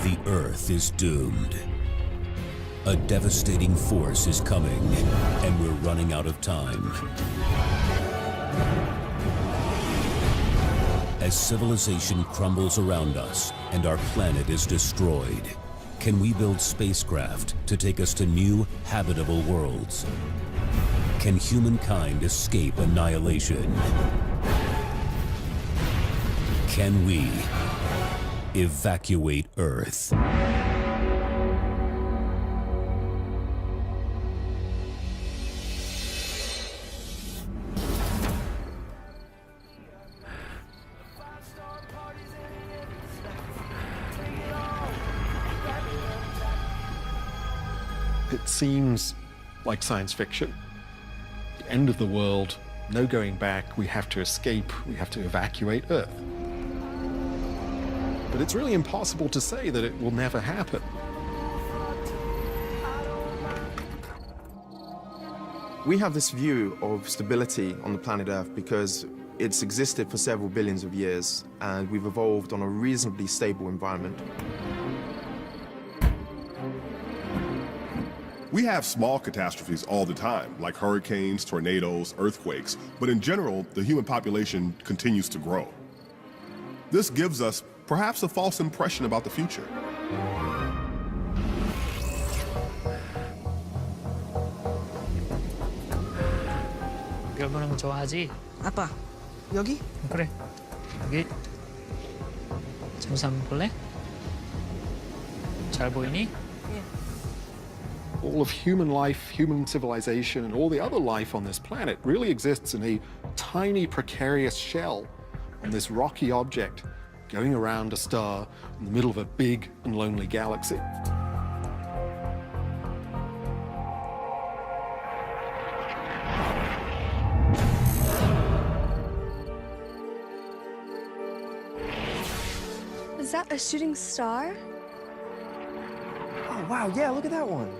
The Earth is doomed. A devastating force is coming, and we're running out of time. As civilization crumbles around us and our planet is destroyed, can we build spacecraft to take us to new, habitable worlds? Can humankind escape annihilation? Can we evacuate Earth? It seems like science fiction. The end of the world, no going back, we have to escape, we have to evacuate Earth. But it's really impossible to say that it will never happen. We have this view of stability on the planet Earth because it's existed for several billions of years, and we've evolved on a reasonably stable environment. We have small catastrophes all the time, like hurricanes, tornadoes, earthquakes, but in general, the human population continues to grow. This gives us perhaps a false impression about the future. 보는 거 좋아하지? 아빠, 여기? 그래. 여기. 잠시 한번 볼래? 잘 보이니? All of human life, human civilization, and all the other life on this planet really exists in a tiny, precarious shell on this rocky object going around a star in the middle of a big and lonely galaxy. Is that a shooting star? Oh, wow, yeah, look at that one.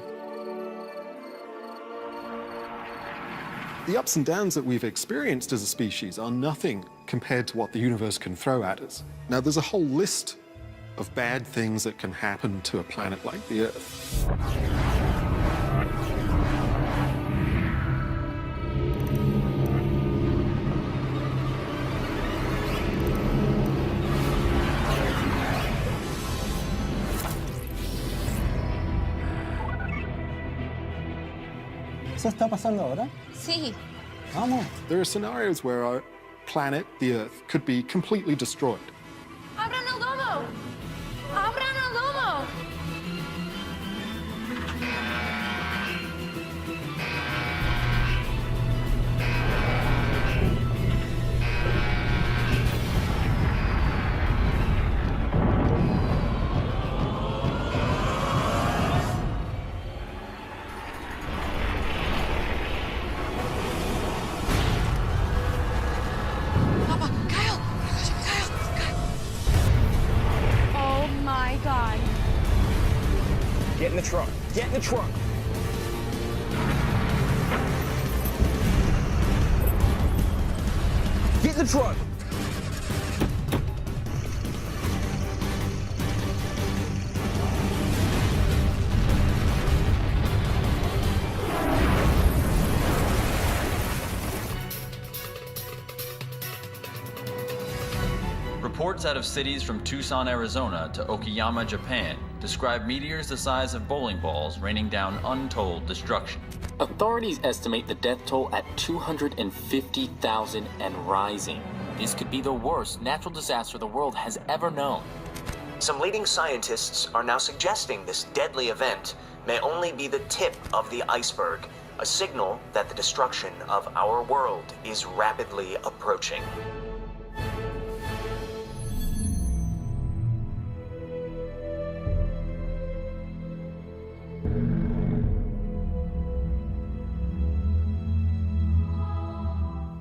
The ups and downs that we've experienced as a species are nothing compared to what the universe can throw at us. Now, there's a whole list of bad things that can happen to a planet like the Earth. ¿Eso está pasando ahora? Sí. Vamos. There are scenarios where our planet, the Earth, could be completely destroyed. Abran el domo! Abran el domo! Oh my God. Get in the truck. Get in the truck. Get in the truck. Reports out of cities from Tucson, Arizona to Okayama, Japan describe meteors the size of bowling balls raining down untold destruction. Authorities estimate the death toll at 250,000 and rising. This could be the worst natural disaster the world has ever known. Some leading scientists are now suggesting this deadly event may only be the tip of the iceberg, a signal that the destruction of our world is rapidly approaching.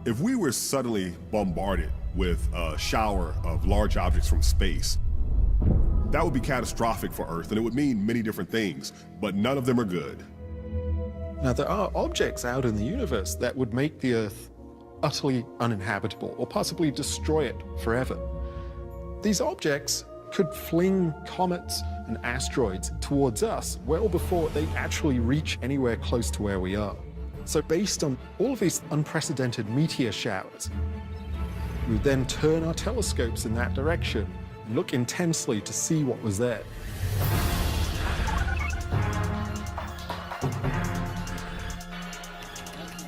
If we were suddenly bombarded with a shower of large objects from space, that would be catastrophic for Earth, and it would mean many different things, but none of them are good. Now, there are objects out in the universe that would make the Earth utterly uninhabitable or possibly destroy it forever. These objects could fling comets and asteroids towards us well before they actually reach anywhere close to where we are. So based on all of these unprecedented meteor showers, we would then turn our telescopes in that direction and look intensely to see what was there.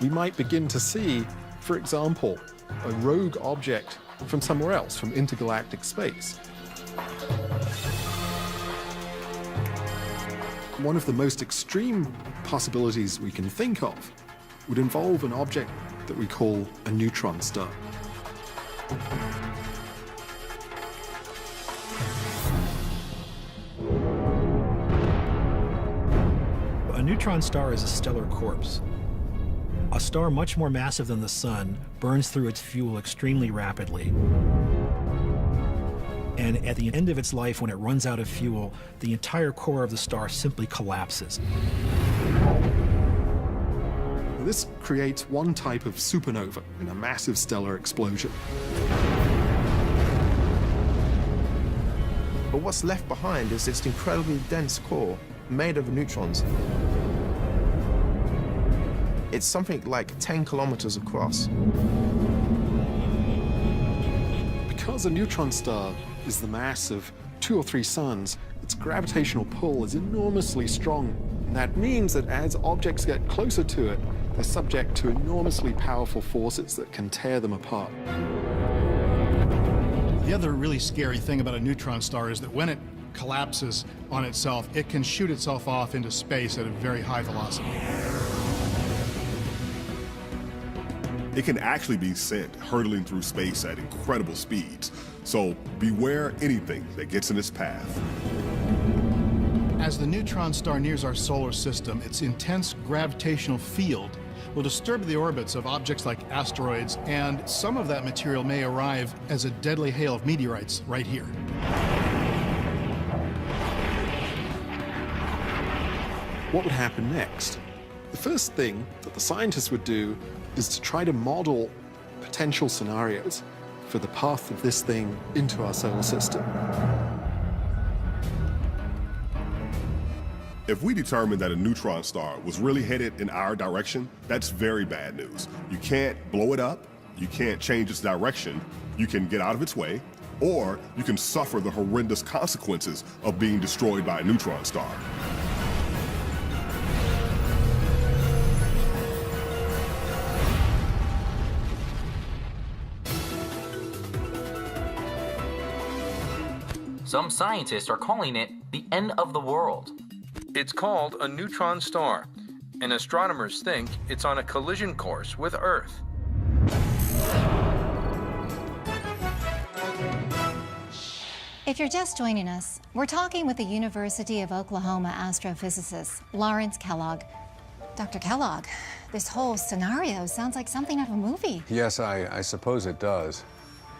We might begin to see, for example, a rogue object from somewhere else, from intergalactic space. One of the most extreme possibilities we can think of would involve an object that we call a neutron star. A neutron star is a stellar corpse. A star much more massive than the Sun burns through its fuel extremely rapidly. And at the end of its life, when it runs out of fuel, the entire core of the star simply collapses. This creates one type of supernova in a massive stellar explosion. But what's left behind is this incredibly dense core made of neutrons. It's something like 10 kilometers across. Because a neutron star is the mass of 2 or 3 suns, its gravitational pull is enormously strong. And that means that as objects get closer to it, they're subject to enormously powerful forces that can tear them apart. The other really scary thing about a neutron star is that when it collapses on itself, it can shoot itself off into space at a very high velocity. It can actually be sent hurtling through space at incredible speeds. So beware anything that gets in its path. As the neutron star nears our solar system, its intense gravitational field will disturb the orbits of objects like asteroids, and some of that material may arrive as a deadly hail of meteorites right here. What would happen next? The first thing that the scientists would do is to try to model potential scenarios for the path of this thing into our solar system. If we determine that a neutron star was really headed in our direction, that's very bad news. You can't blow it up, you can't change its direction, you can get out of its way, or you can suffer the horrendous consequences of being destroyed by a neutron star. Some scientists are calling it the end of the world. It's called a neutron star, and astronomers think it's on a collision course with Earth. If you're just joining us, we're talking with the University of Oklahoma astrophysicist Lawrence Kellogg. Dr. Kellogg, this whole scenario sounds like something out of a movie. Yes, I suppose it does,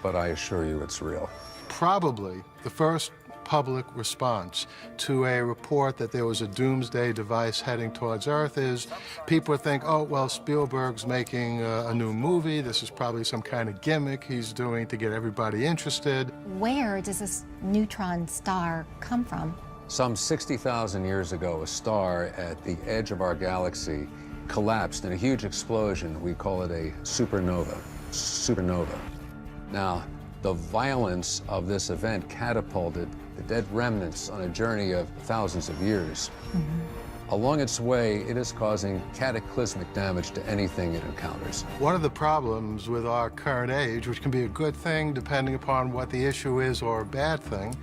but I assure you it's real. Probably the first public response to a report that there was a doomsday device heading towards Earth is people would think, oh, well, Spielberg's making a new movie. This is probably some kind of gimmick he's doing to get everybody interested. Where does this neutron star come from? Some 60,000 years ago, a star at the edge of our galaxy collapsed in a huge explosion. We call it a supernova. Now, the violence of this event catapulted the dead remnants on a journey of thousands of years. Along its way, it is causing cataclysmic damage to anything it encounters. One of the problems with our current age, which can be a good thing depending upon what the issue is or a bad thing,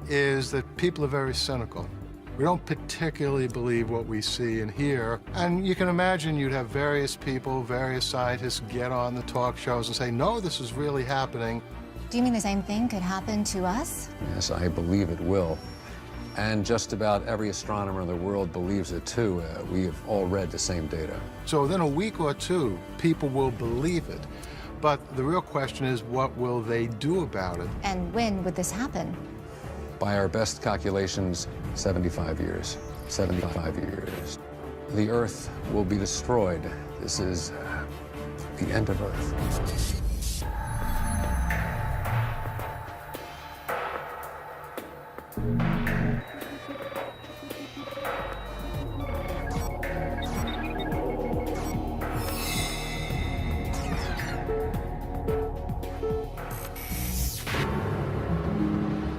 is that people are very cynical. We don't particularly believe what we see and hear. And you can imagine you'd have various people, various scientists get on the talk shows and say, no, this is really happening. Do you mean the same thing could happen to us? Yes, I believe it will. And just about every astronomer in the world believes it too. We have all read the same data. So within a week or two, people will believe it. But the real question is, what will they do about it? And when would this happen? By our best calculations, 75 years. 75 years. The Earth will be destroyed. This is the end of Earth.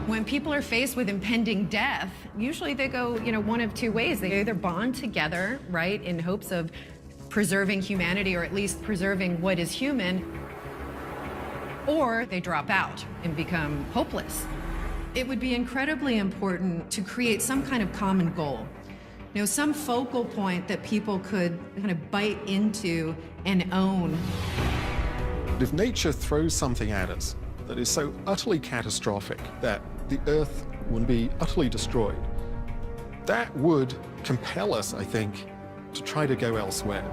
When people are faced with impending death, usually they go, one of two ways. They either bond together, right, in hopes of preserving humanity or at least preserving what is human, or they drop out and become hopeless. It would be incredibly important to create some kind of common goal. Some focal point that people could kind of bite into and own. If nature throws something at us that is so utterly catastrophic that the Earth would be utterly destroyed, that would compel us, I think, to try to go elsewhere.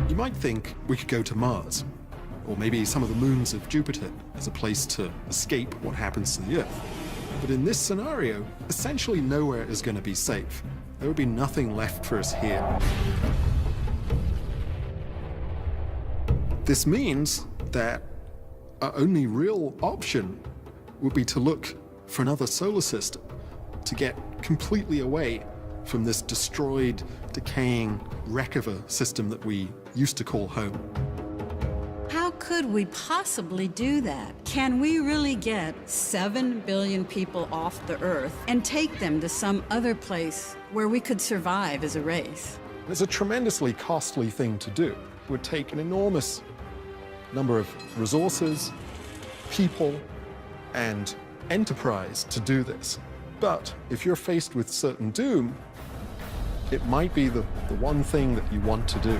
You might think we could go to Mars, or maybe some of the moons of Jupiter as a place to escape what happens to the Earth. But in this scenario, essentially nowhere is going to be safe. There would be nothing left for us here. This means that our only real option would be to look for another solar system, to get completely away from this destroyed, decaying wreck of a system that we used to call home. How could we possibly do that? Can we really get 7 billion people off the Earth and take them to some other place where we could survive as a race? It's a tremendously costly thing to do. It would take an enormous number of resources, people, and enterprise to do this. But if you're faced with certain doom, it might be the one thing that you want to do.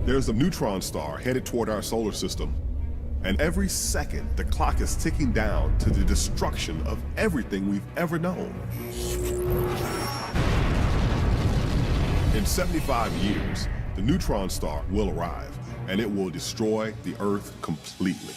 There's a neutron star headed toward our solar system, and every second the clock is ticking down to the destruction of everything we've ever known. In 75 years, the neutron star will arrive, and it will destroy the Earth completely.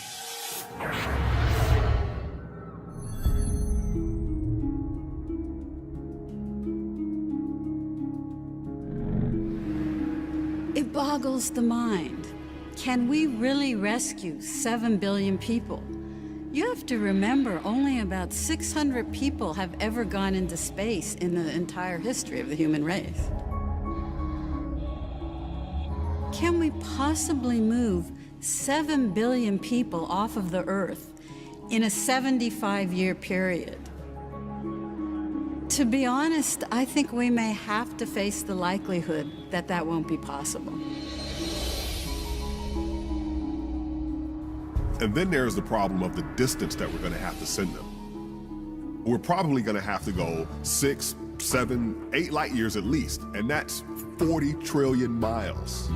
It boggles the mind. Can we really rescue 7 billion people? You have to remember, only about 600 people have ever gone into space in the entire history of the human race. Can we possibly move 7 billion people off of the Earth in a 75-year period? To be honest, I think we may have to face the likelihood that that won't be possible. And then there's the problem of the distance that we're going to have to send them. We're probably going to have to go 6, 7, 8 light years at least, and that's 40 trillion miles.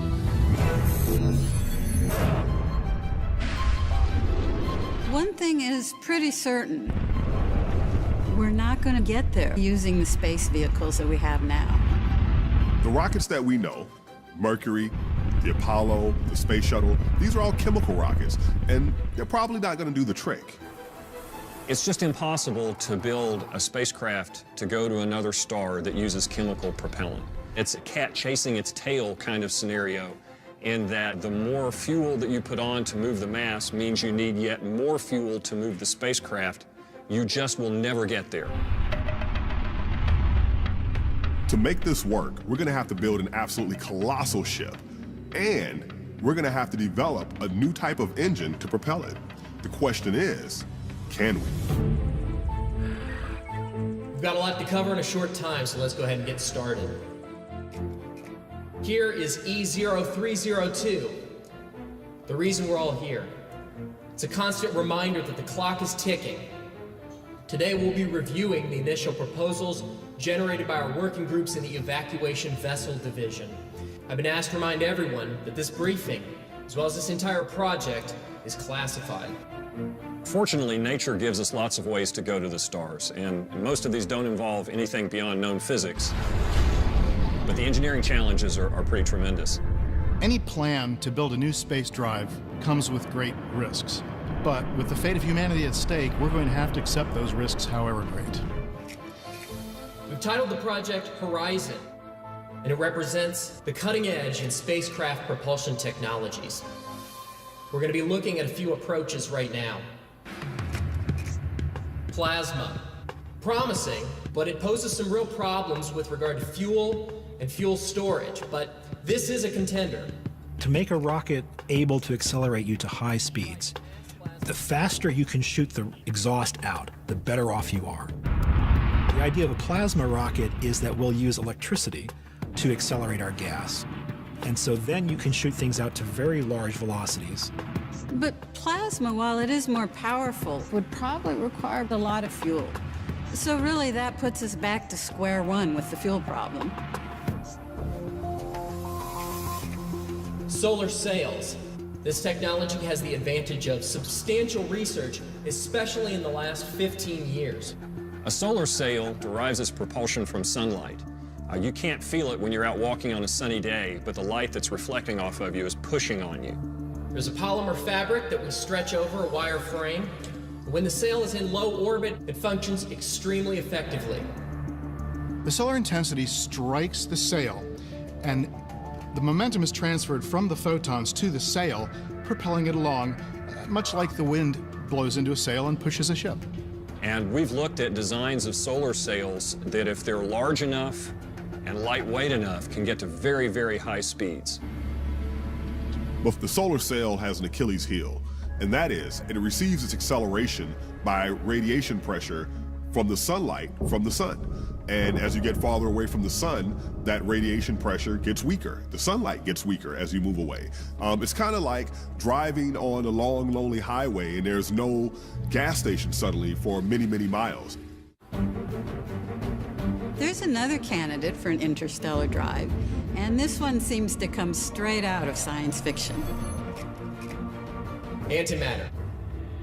One thing is pretty certain. We're not going to get there using the space vehicles that we have now. The rockets that we know, Mercury, the Apollo, the space shuttle, these are all chemical rockets, and they're probably not going to do the trick. It's just impossible to build a spacecraft to go to another star that uses chemical propellant. It's a cat chasing its tail kind of scenario, in that the more fuel that you put on to move the mass means you need yet more fuel to move the spacecraft. You just will never get there. To make this work, we're going to have to build an absolutely colossal ship, and we're going to have to develop a new type of engine to propel it. The question is, can we? We've got a lot to cover in a short time, so let's go ahead and get started. Here is E0302. The reason we're all here. It's a constant reminder that the clock is ticking. Today we'll be reviewing the initial proposals generated by our working groups in the Evacuation Vessel Division. I've been asked to remind everyone that this briefing, as well as this entire project, is classified. Fortunately, nature gives us lots of ways to go to the stars, and most of these don't involve anything beyond known physics. But the engineering challenges are pretty tremendous. Any plan to build a new space drive comes with great risks. But with the fate of humanity at stake, we're going to have to accept those risks, however great. We've titled the project Horizon, and it represents the cutting edge in spacecraft propulsion technologies. We're going to be looking at a few approaches right now. Plasma. Promising, but it poses some real problems with regard to fuel and fuel storage, but this is a contender. To make a rocket able to accelerate you to high speeds, the faster you can shoot the exhaust out, the better off you are. The idea of a plasma rocket is that we'll use electricity to accelerate our gas. And so then you can shoot things out to very large velocities. But plasma, while it is more powerful, would probably require a lot of fuel. So really that puts us back to square one with the fuel problem. Solar sails. This technology has the advantage of substantial research, especially in the last 15 years. A solar sail derives its propulsion from sunlight. You can't feel it when you're out walking on a sunny day, but the light that's reflecting off of you is pushing on you. There's a polymer fabric that we stretch over a wire frame. When the sail is in low orbit, it functions extremely effectively. The solar intensity strikes the sail, and the momentum is transferred from the photons to the sail, propelling it along, much like the wind blows into a sail and pushes a ship. And we've looked at designs of solar sails that, if they're large enough and lightweight enough, can get to very, very high speeds. But the solar sail has an Achilles heel, and that is, it receives its acceleration by radiation pressure from the sunlight from the sun. And as you get farther away from the sun, that radiation pressure gets weaker. The sunlight gets weaker as you move away. It's kind of like driving on a long, lonely highway and there's no gas station suddenly for many, many miles. There's another candidate for an interstellar drive, and this one seems to come straight out of science fiction. Antimatter.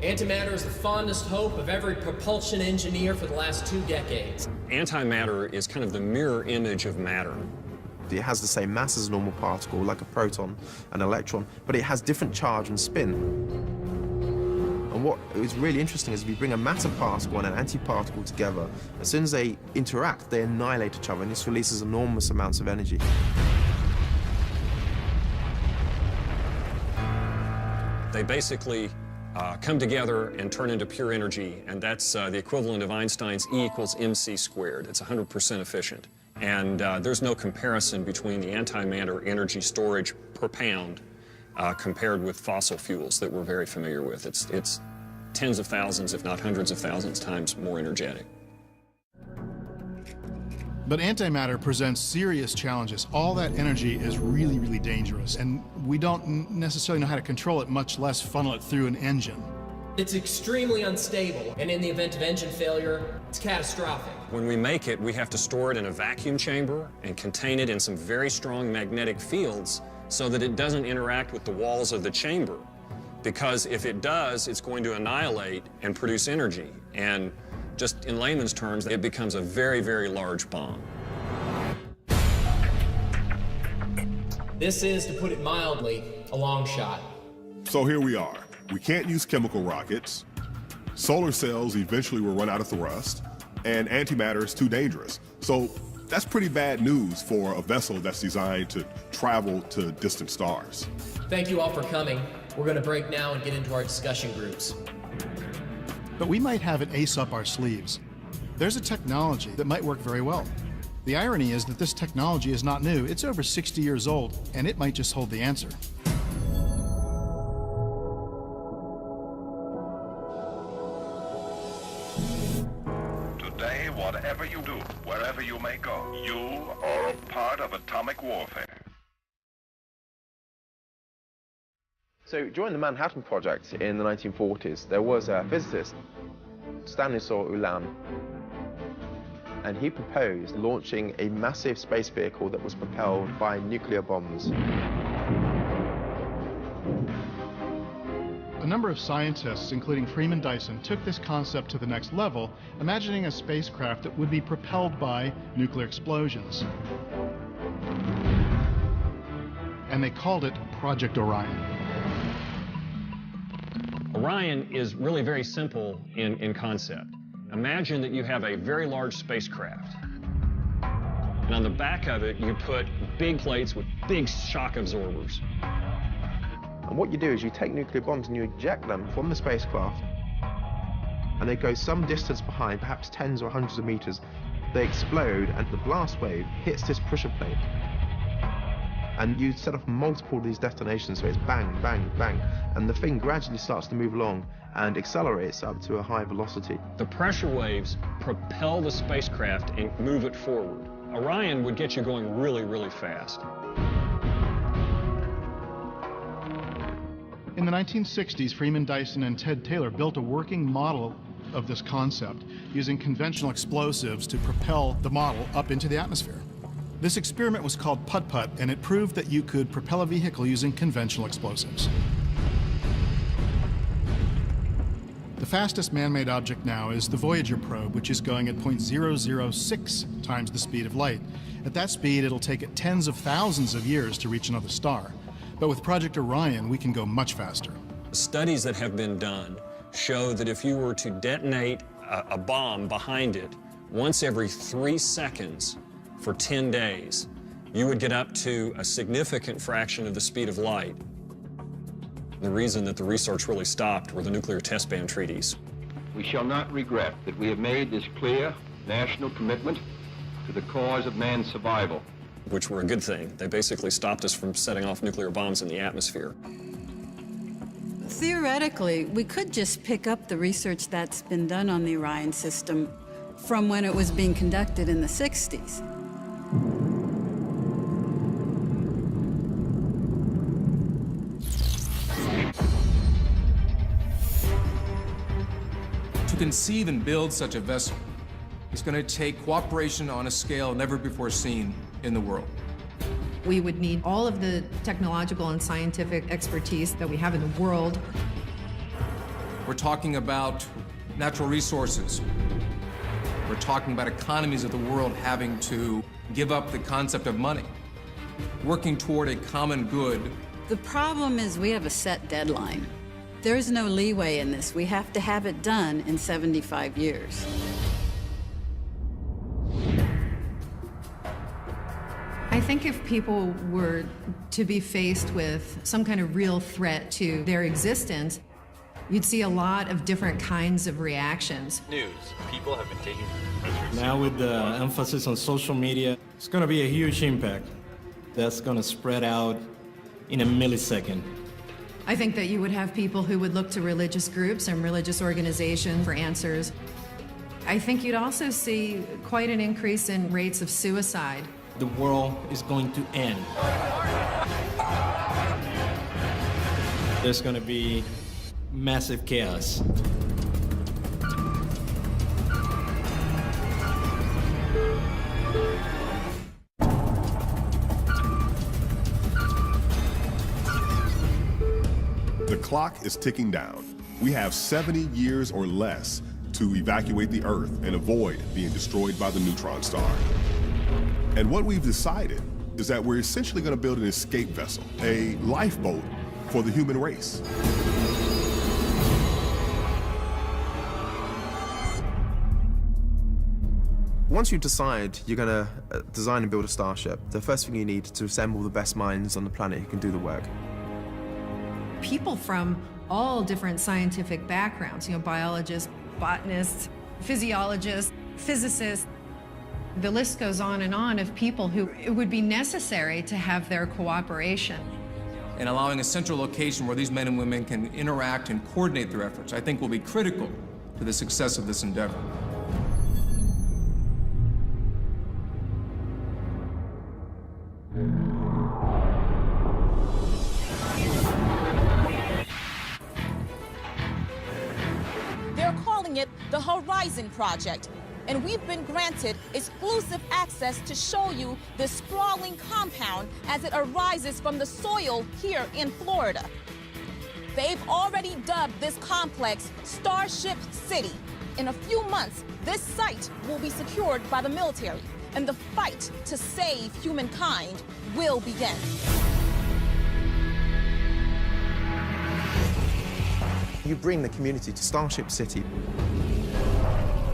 Antimatter is the fondest hope of every propulsion engineer for the last 2 decades. Antimatter is kind of the mirror image of matter. It has the same mass as a normal particle, like a proton, an electron, but it has different charge and spin. And what is really interesting is if you bring a matter particle and an antiparticle together, as soon as they interact, they annihilate each other, and this releases enormous amounts of energy. They basically come together and turn into pure energy, and that's the equivalent of Einstein's E equals mc squared. It's 100% efficient. And there's no comparison between the antimatter energy storage per pound compared with fossil fuels that we're very familiar with. It's tens of thousands, if not hundreds of thousands times more energetic. But antimatter presents serious challenges. All that energy is really, really dangerous, and we don't necessarily know how to control it, much less funnel it through an engine. It's extremely unstable, and in the event of engine failure, it's catastrophic. When we make it, we have to store it in a vacuum chamber and contain it in some very strong magnetic fields so that it doesn't interact with the walls of the chamber. Because if it does, it's going to annihilate and produce energy. And just in layman's terms, it becomes a very, very large bomb. This is, to put it mildly, a long shot. So here we are. We can't use chemical rockets. Solar cells eventually will run out of thrust, and antimatter is too dangerous. So that's pretty bad news for a vessel that's designed to travel to distant stars. Thank you all for coming. We're going to break now and get into our discussion groups. But we might have an ace up our sleeves. There's a technology that might work very well. The irony is that this technology is not new. It's over 60 years old, and it might just hold the answer. Today, whatever you do, wherever you may go, you are a part of atomic warfare. So during the Manhattan Project in the 1940s, there was a physicist Stanislaw Ulam. And he proposed launching a massive space vehicle that was propelled by nuclear bombs. A number of scientists, including Freeman Dyson, took this concept to the next level, imagining a spacecraft that would be propelled by nuclear explosions. And they called it Project Orion. Orion is really very simple in concept. Imagine that you have a very large spacecraft. And on the back of it, you put big plates with big shock absorbers. And what you do is you take nuclear bombs and you eject them from the spacecraft, and they go some distance behind, perhaps tens or hundreds of meters. They explode, and the blast wave hits this pressure plate. And you set off multiple of these detonations, so it's bang, bang, bang, and the thing gradually starts to move along and accelerates up to a high velocity. The pressure waves propel the spacecraft and move it forward. Orion would get you going really, really fast. In the 1960s, Freeman Dyson and Ted Taylor built a working model of this concept using conventional explosives to propel the model up into the atmosphere. This experiment was called Putt-Putt, and it proved that you could propel a vehicle using conventional explosives. The fastest man-made object now is the Voyager probe, which is going at 0.006 times the speed of light. At that speed, it'll take it tens of thousands of years to reach another star. But with Project Orion, we can go much faster. Studies that have been done show that if you were to detonate a bomb behind it once every 3 seconds for 10 days, you would get up to a significant fraction of the speed of light. The reason that the research really stopped were the nuclear test ban treaties. We shall not regret that we have made this clear national commitment to the cause of man's survival. Which were a good thing. They basically stopped us from setting off nuclear bombs in the atmosphere. Theoretically, we could just pick up the research that's been done on the Orion system from when it was being conducted in the 60s. To conceive and build such a vessel is going to take cooperation on a scale never before seen in the world. We would need all of the technological and scientific expertise that we have in the world. We're talking about natural resources. We're talking about economies of the world having to give up the concept of money, working toward a common good. The problem is we have a set deadline. There's no leeway in this. We have to have it done in 75 years. I think if people were to be faced with some kind of real threat to their existence, you'd see a lot of different kinds of reactions. News. People have been taking now with the emphasis on social media, it's going to be a huge impact that's going to spread out in a millisecond. I think that you would have people who would look to religious groups and religious organizations for answers. I think you'd also see quite an increase in rates of suicide. The world is going to end. There's going to be massive chaos. The clock is ticking down. We have 70 years or less to evacuate the Earth and avoid being destroyed by the neutron star. And what we've decided is that we're essentially going to build an escape vessel, a lifeboat for the human race. Once you decide you're going to design and build a starship, the first thing you need is to assemble the best minds on the planet who can do the work. People from all different scientific backgrounds, biologists, botanists, physiologists, physicists. The list goes on and on of people who it would be necessary to have their cooperation. And allowing a central location where these men and women can interact and coordinate their efforts, I think will be critical to the success of this endeavor. They're calling it the Horizon Project, and we've been granted exclusive access to show you this sprawling compound as it arises from the soil here in Florida. They've already dubbed this complex Starship City. In a few months, this site will be secured by the military, and the fight to save humankind will begin. You bring the community to Starship City.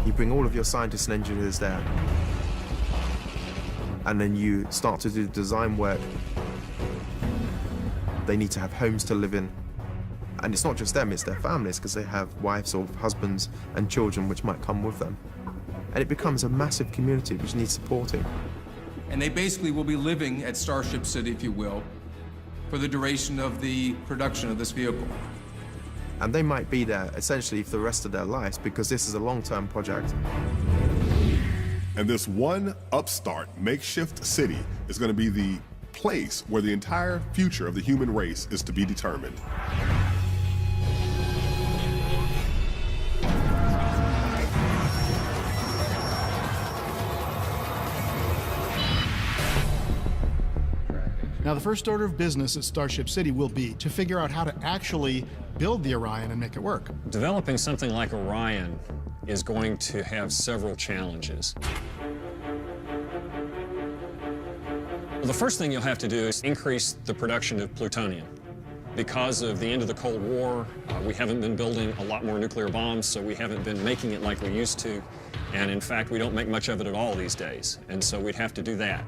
You bring all of your scientists and engineers there. And then you start to do design work. They need to have homes to live in. And it's not just them, it's their families, because they have wives or husbands and children which might come with them. And it becomes a massive community which needs supporting. And they basically will be living at Starship City, if you will, for the duration of the production of this vehicle. And they might be there essentially for the rest of their lives because this is a long-term project. And this one upstart makeshift city is going to be the place where the entire future of the human race is to be determined. Now, the first order of business at Starship City will be to figure out how to actually build the Orion and make it work. Developing something like Orion is going to have several challenges. Well, the first thing you'll have to do is increase the production of plutonium. Because of the end of the Cold War, we haven't been building a lot more nuclear bombs, so we haven't been making it like we used to. And in fact, we don't make much of it at all these days. And so we'd have to do that.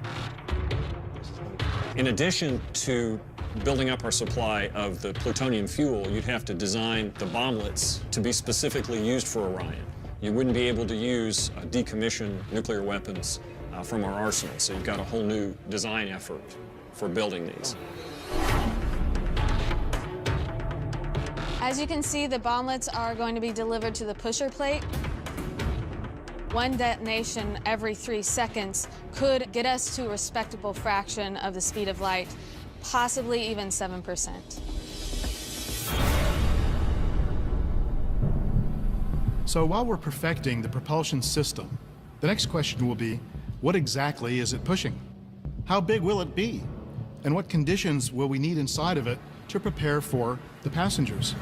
In addition to building up our supply of the plutonium fuel, you'd have to design the bomblets to be specifically used for Orion. You wouldn't be able to use decommissioned nuclear weapons from our arsenal, so you've got a whole new design effort for building these. As you can see, the bomblets are going to be delivered to the pusher plate. One detonation every 3 seconds could get us to a respectable fraction of the speed of light, possibly even 7%. So while we're perfecting the propulsion system, the next question will be, what exactly is it pushing? How big will it be? And what conditions will we need inside of it to prepare for the passengers?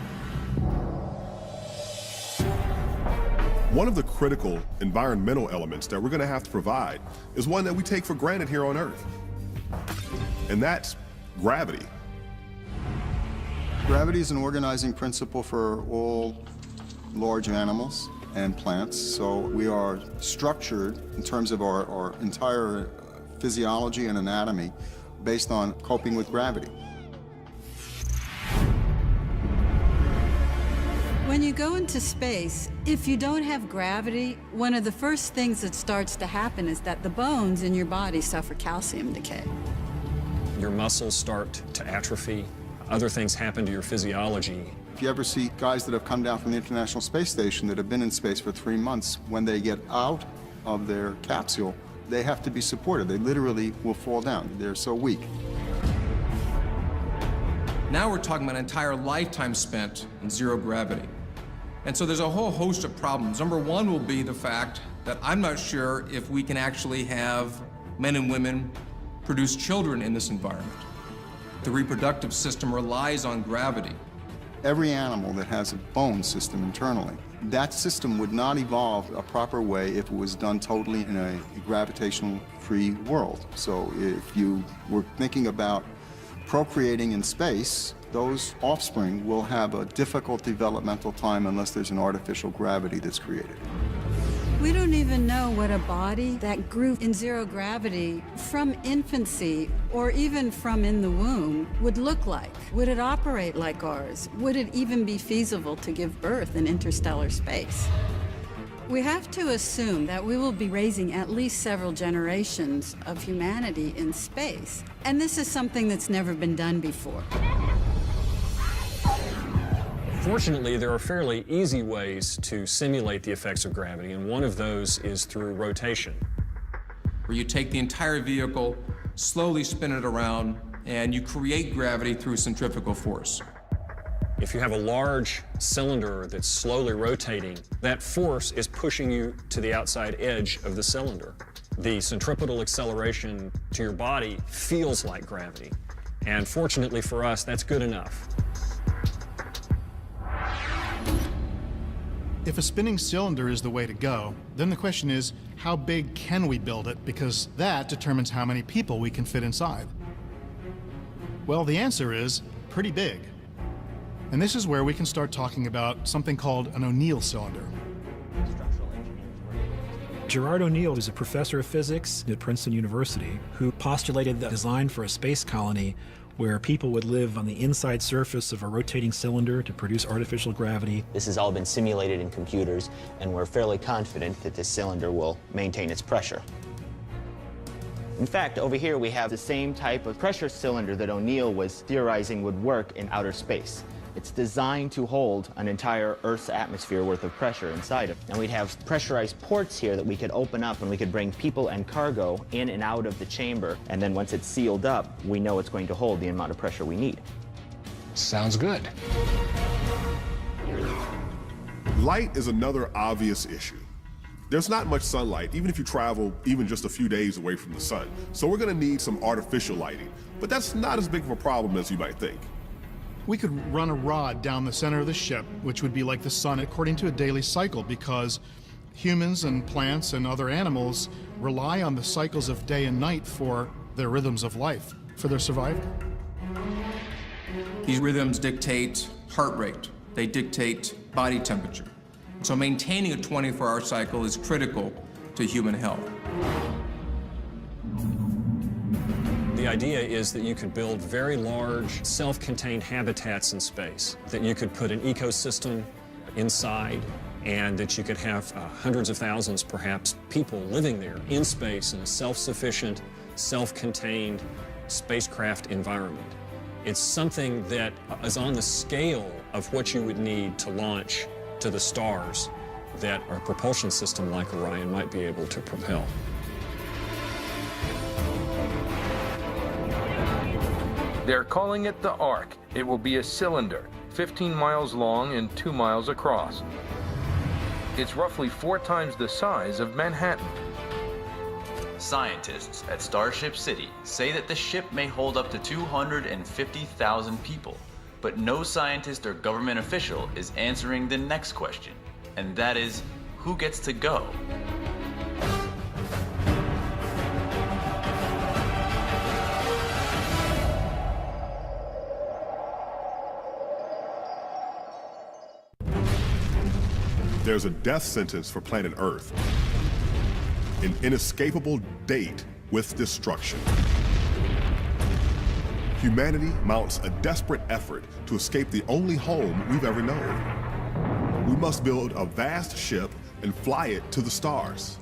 One of the critical environmental elements that we're going to have to provide is one that we take for granted here on Earth, and that's gravity. Gravity is an organizing principle for all large animals and plants, so we are structured in terms of our entire physiology and anatomy based on coping with gravity. When you go into space, if you don't have gravity, one of the first things that starts to happen is that the bones in your body suffer calcium decay. Your muscles start to atrophy. Other things happen to your physiology. If you ever see guys that have come down from the International Space Station that have been in space for 3 months, when they get out of their capsule, they have to be supported. They literally will fall down. They're so weak. Now we're talking about an entire lifetime spent in zero gravity. And so there's a whole host of problems. Number one will be the fact that I'm not sure if we can actually have men and women produce children in this environment. The reproductive system relies on gravity. Every animal that has a bone system internally, that system would not evolve a proper way if it was done totally in a gravitational-free world. So if you were thinking about procreating in space, those offspring will have a difficult developmental time unless there's an artificial gravity that's created. We don't even know what a body that grew in zero gravity from infancy or even from in the womb would look like. Would it operate like ours? Would it even be feasible to give birth in interstellar space? We have to assume that we will be raising at least several generations of humanity in space. And this is something that's never been done before. Fortunately, there are fairly easy ways to simulate the effects of gravity, and one of those is through rotation. Where you take the entire vehicle, slowly spin it around, and you create gravity through centrifugal force. If you have a large cylinder that's slowly rotating, that force is pushing you to the outside edge of the cylinder. The centripetal acceleration to your body feels like gravity. And fortunately for us, that's good enough. If a spinning cylinder is the way to go, then the question is, how big can we build it? Because that determines how many people we can fit inside. Well, the answer is pretty big. And this is where we can start talking about something called an O'Neill cylinder. Gerard O'Neill is a professor of physics at Princeton University who postulated the design for a space colony where people would live on the inside surface of a rotating cylinder to produce artificial gravity. This has all been simulated in computers, and we're fairly confident that this cylinder will maintain its pressure. In fact, over here we have the same type of pressure cylinder that O'Neill was theorizing would work in outer space. It's designed to hold an entire Earth's atmosphere worth of pressure inside it. And we'd have pressurized ports here that we could open up and we could bring people and cargo in and out of the chamber. And then once it's sealed up, we know it's going to hold the amount of pressure we need. Sounds good. Light is another obvious issue. There's not much sunlight, even if you travel even just a few days away from the sun. So we're gonna need some artificial lighting, but that's not as big of a problem as you might think. We could run a rod down the center of the ship, which would be like the sun according to a daily cycle, because humans and plants and other animals rely on the cycles of day and night for their rhythms of life, for their survival. These rhythms dictate heart rate. They dictate body temperature. So maintaining a 24-hour cycle is critical to human health. The idea is that you could build very large, self-contained habitats in space, that you could put an ecosystem inside, and that you could have hundreds of thousands, perhaps, people living there in space in a self-sufficient, self-contained spacecraft environment. It's something that is on the scale of what you would need to launch to the stars that a propulsion system like Orion might be able to propel. They're calling it the Ark. It will be a cylinder, 15 miles long and 2 miles across. It's roughly 4 times the size of Manhattan. Scientists at Starship City say that the ship may hold up to 250,000 people, but no scientist or government official is answering the next question, and that is, who gets to go? There's a death sentence for planet Earth, an inescapable date with destruction. Humanity mounts a desperate effort to escape the only home we've ever known. We must build a vast ship and fly it to the stars.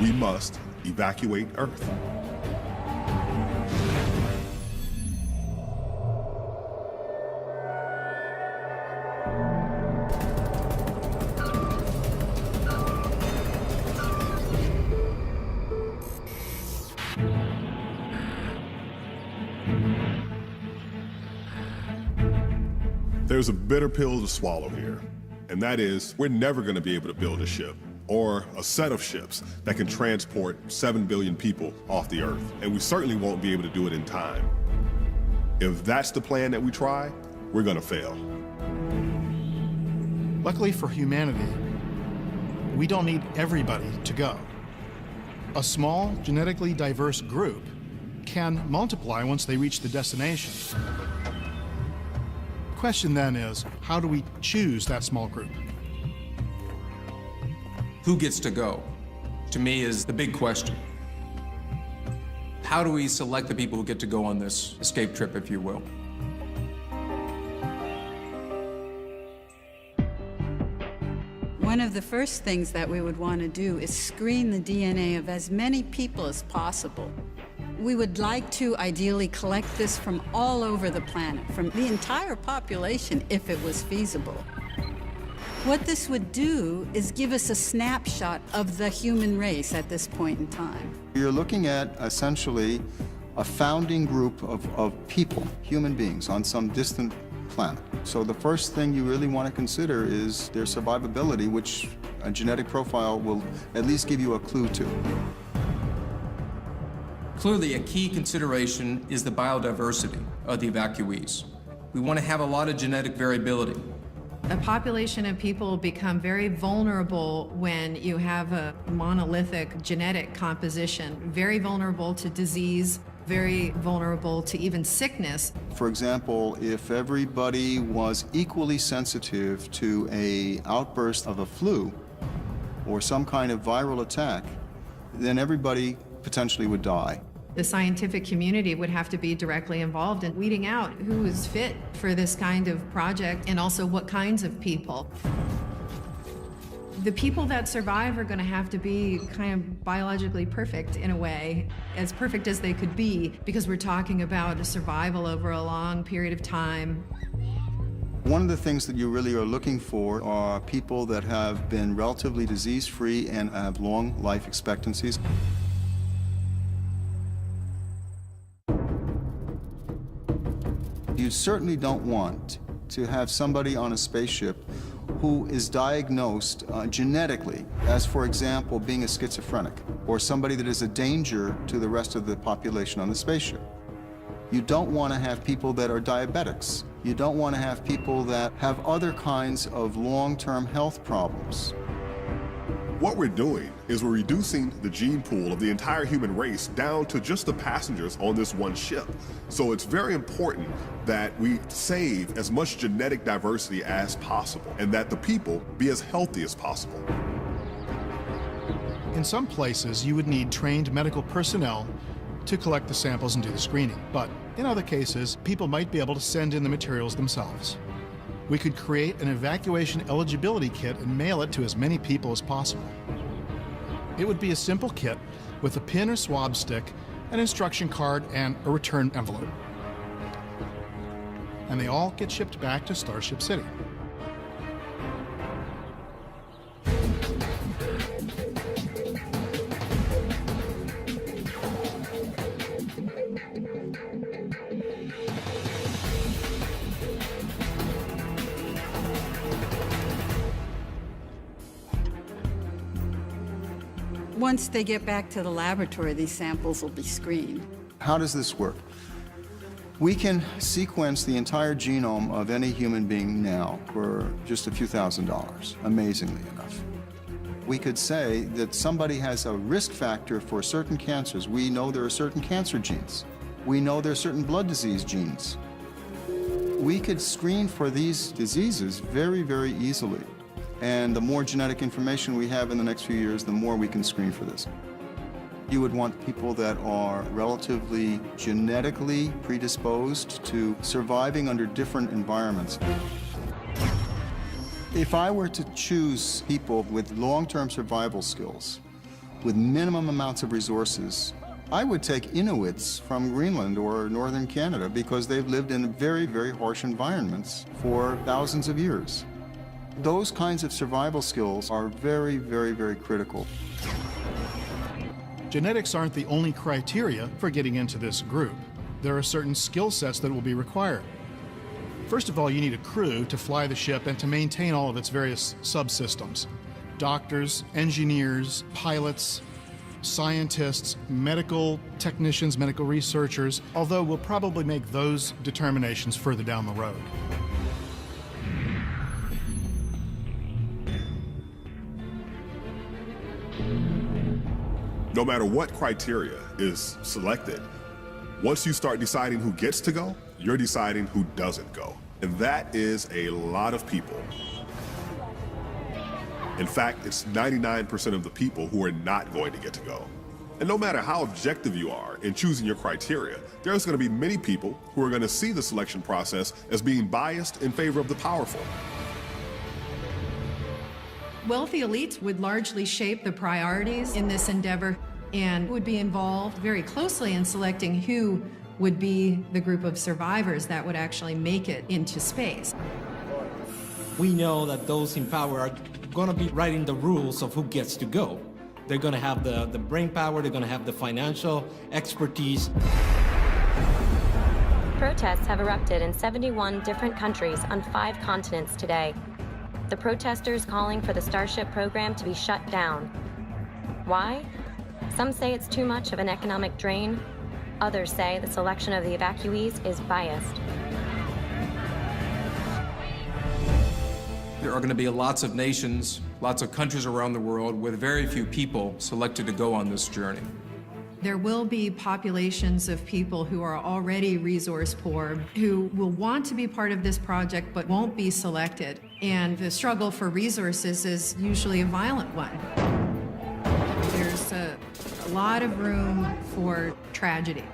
We must evacuate Earth. There's a bitter pill to swallow here, and that is we're never going to be able to build a ship or a set of ships that can transport 7 billion people off the Earth, and we certainly won't be able to do it in time. If that's the plan that we try, we're going to fail. Luckily for humanity, we don't need everybody to go. A small, genetically diverse group can multiply once they reach the destination. The question then is, how do we choose that small group? Who gets to go, to me, is the big question. How do we select the people who get to go on this escape trip, if you will? One of the first things that we would want to do is screen the DNA of as many people as possible. We would like to ideally collect this from all over the planet, from the entire population, if it was feasible. What this would do is give us a snapshot of the human race at this point in time. You're looking at essentially a founding group of people, human beings, on some distant planet. So the first thing you really want to consider is their survivability, which a genetic profile will at least give you a clue to. Clearly, a key consideration is the biodiversity of the evacuees. We want to have a lot of genetic variability. A population of people become very vulnerable when you have a monolithic genetic composition, very vulnerable to disease, very vulnerable to even sickness. For example, if everybody was equally sensitive to an outburst of a flu or some kind of viral attack, then everybody potentially would die. The scientific community would have to be directly involved in weeding out who is fit for this kind of project and also what kinds of people. The people that survive are going to have to be kind of biologically perfect in a way, as perfect as they could be, because we're talking about a survival over a long period of time. One of the things that you really are looking for are people that have been relatively disease-free and have long life expectancies. You certainly don't want to have somebody on a spaceship who is diagnosed genetically as, for example, being a schizophrenic, or somebody that is a danger to the rest of the population on the spaceship. You don't want to have people that are diabetics. You don't want to have people that have other kinds of long-term health problems. What we're doing is we're reducing the gene pool of the entire human race down to just the passengers on this one ship. So it's very important that we save as much genetic diversity as possible and that the people be as healthy as possible. In some places, you would need trained medical personnel to collect the samples and do the screening. But in other cases, people might be able to send in the materials themselves. We could create an evacuation eligibility kit and mail it to as many people as possible. It would be a simple kit with a pin or swab stick, an instruction card, and a return envelope. And they all get shipped back to Starship City. Once they get back to the laboratory, these samples will be screened. How does this work? We can sequence the entire genome of any human being now for just a few $1,000s, amazingly enough. We could say that somebody has a risk factor for certain cancers. We know there are certain cancer genes. We know there are certain blood disease genes. We could screen for these diseases very, very easily. And the more genetic information we have in the next few years, the more we can screen for this. You would want people that are relatively genetically predisposed to surviving under different environments. If I were to choose people with long-term survival skills, with minimum amounts of resources, I would take Inuits from Greenland or northern Canada because they've lived in very, very harsh environments for thousands of years. Those kinds of survival skills are very, very, very critical. Genetics aren't the only criteria for getting into this group. There are certain skill sets that will be required. First of all, you need a crew to fly the ship and to maintain all of its various subsystems. Doctors, engineers, pilots, scientists, medical technicians, medical researchers, although we'll probably make those determinations further down the road. No matter what criteria is selected, once you start deciding who gets to go, you're deciding who doesn't go. And that is a lot of people. In fact, it's 99% of the people who are not going to get to go. And no matter how objective you are in choosing your criteria, there's going to be many people who are going to see the selection process as being biased in favor of the powerful. Wealthy elites would largely shape the priorities in this endeavor and would be involved very closely in selecting who would be the group of survivors that would actually make it into space. We know that those in power are going to be writing the rules of who gets to go. They're going to have the brain power, they're going to have the financial expertise. Protests have erupted in 71 different countries on 5 continents today. The protesters calling for the Starship program to be shut down. Why? Some say it's too much of an economic drain. Others say the selection of the evacuees is biased. There are going to be lots of nations, lots of countries around the world with very few people selected to go on this journey. There will be populations of people who are already resource poor, who will want to be part of this project but won't be selected. And the struggle for resources is usually a violent one. There's a lot of room for tragedy.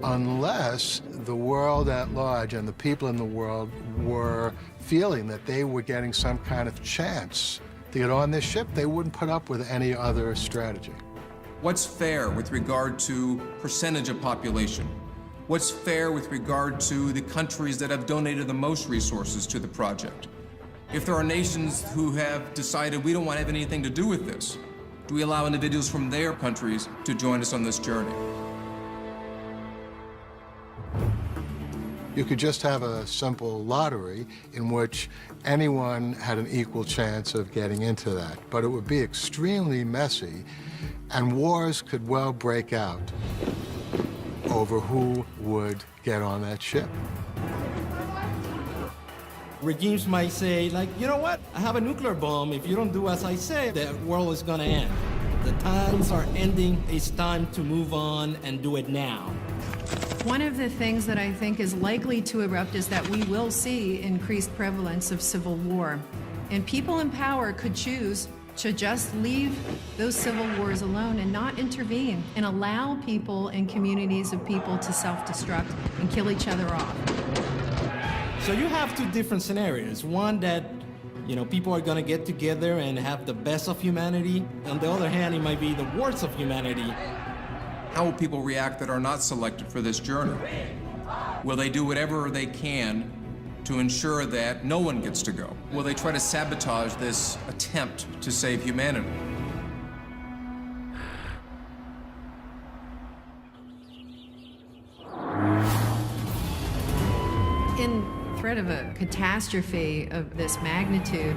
Unless the world at large and the people in the world were feeling that they were getting some kind of chance to get on this ship, they wouldn't put up with any other strategy. What's fair with regard to percentage of population? What's fair with regard to the countries that have donated the most resources to the project? If there are nations who have decided we don't want to have anything to do with this, do we allow individuals from their countries to join us on this journey? You could just have a simple lottery in which anyone had an equal chance of getting into that, but it would be extremely messy, and wars could well break out over who would get on that ship. Regimes might say, like, you know what? I have a nuclear bomb. If you don't do as I say, the world is gonna end. The times are ending. It's time to move on and do it now. One of the things that I think is likely to erupt is that we will see increased prevalence of civil war. And people in power could choose to just leave those civil wars alone and not intervene and allow people and communities of people to self-destruct and kill each other off. So you have 2 different scenarios. One that, you know, people are gonna get together and have the best of humanity. On the other hand, it might be the worst of humanity. How will people react that are not selected for this journey? Will they do whatever they can to ensure that no one gets to go? Will they try to sabotage this attempt to save humanity? In threat of a catastrophe of this magnitude,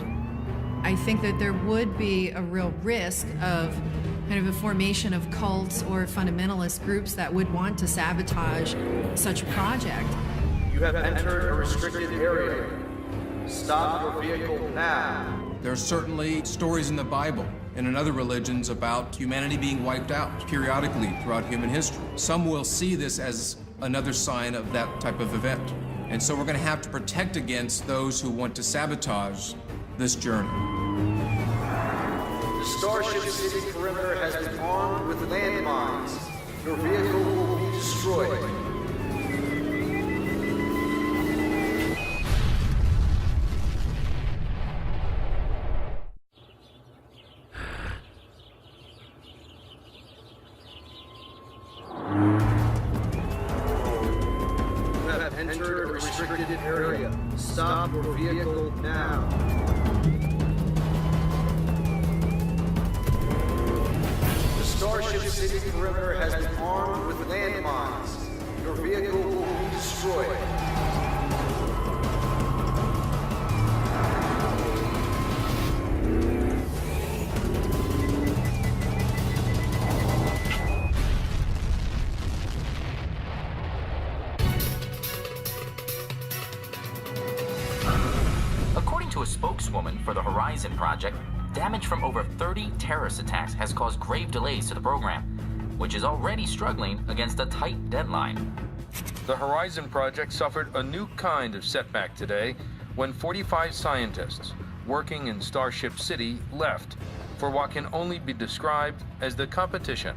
I think that there would be a real risk of kind of a formation of cults or fundamentalist groups that would want to sabotage such a project. You have entered a restricted area. Stop your vehicle now. There are certainly stories in the Bible and in other religions about humanity being wiped out periodically throughout human history. Some will see this as another sign of that type of event. And so we're going to have to protect against those who want to sabotage this journey. The Starship City perimeter has been armed with landmines. Your vehicle will be destroyed. You have entered a restricted area. Stop your vehicle now. Starship City perimeter has been armed with landmines. Your vehicle will be destroyed. According to a spokeswoman for the Horizon Project, damage from over 30 terrorist attacks has caused grave delays to the program, which is already struggling against a tight deadline. The Horizon Project suffered a new kind of setback today when 45 scientists working in Starship City left for what can only be described as the competition.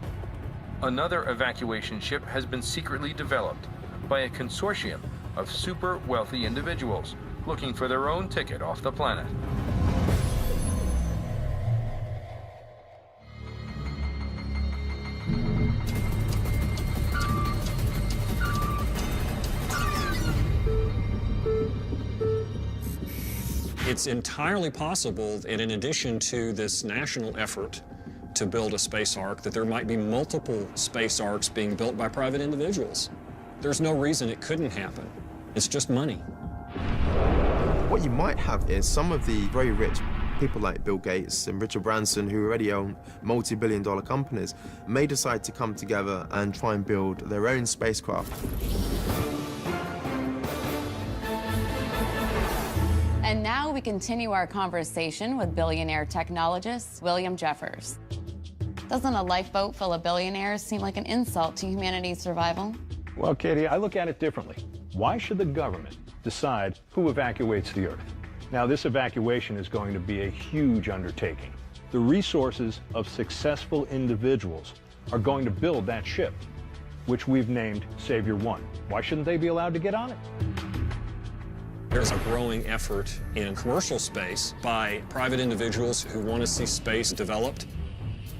Another evacuation ship has been secretly developed by a consortium of super wealthy individuals looking for their own ticket off the planet. It's entirely possible that in addition to this national effort to build a space ark, that there might be multiple space arks being built by private individuals. There's no reason it couldn't happen. It's just money. What you might have is some of the very rich people like Bill Gates and Richard Branson, who already own multi-billion-dollar companies, may decide to come together and try and build their own spacecraft. And now we continue our conversation with billionaire technologist William Jeffers. Doesn't a lifeboat full of billionaires seem like an insult to humanity's survival? Well, Katie, I look at it differently. Why should the government decide who evacuates the Earth? Now, this evacuation is going to be a huge undertaking. The resources of successful individuals are going to build that ship, which we've named Savior 1. Why shouldn't they be allowed to get on it? There's a growing effort in commercial space by private individuals who want to see space developed.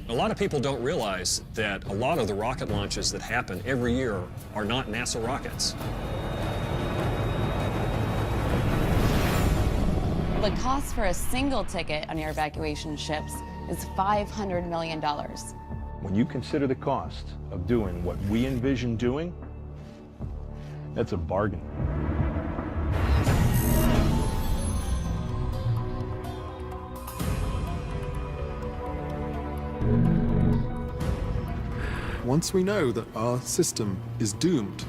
A lot of people don't realize that a lot of the rocket launches that happen every year are not NASA rockets. The cost for a single ticket on your evacuation ships is $500 million. When you consider the cost of doing what we envision doing, that's a bargain. Once we know that our system is doomed,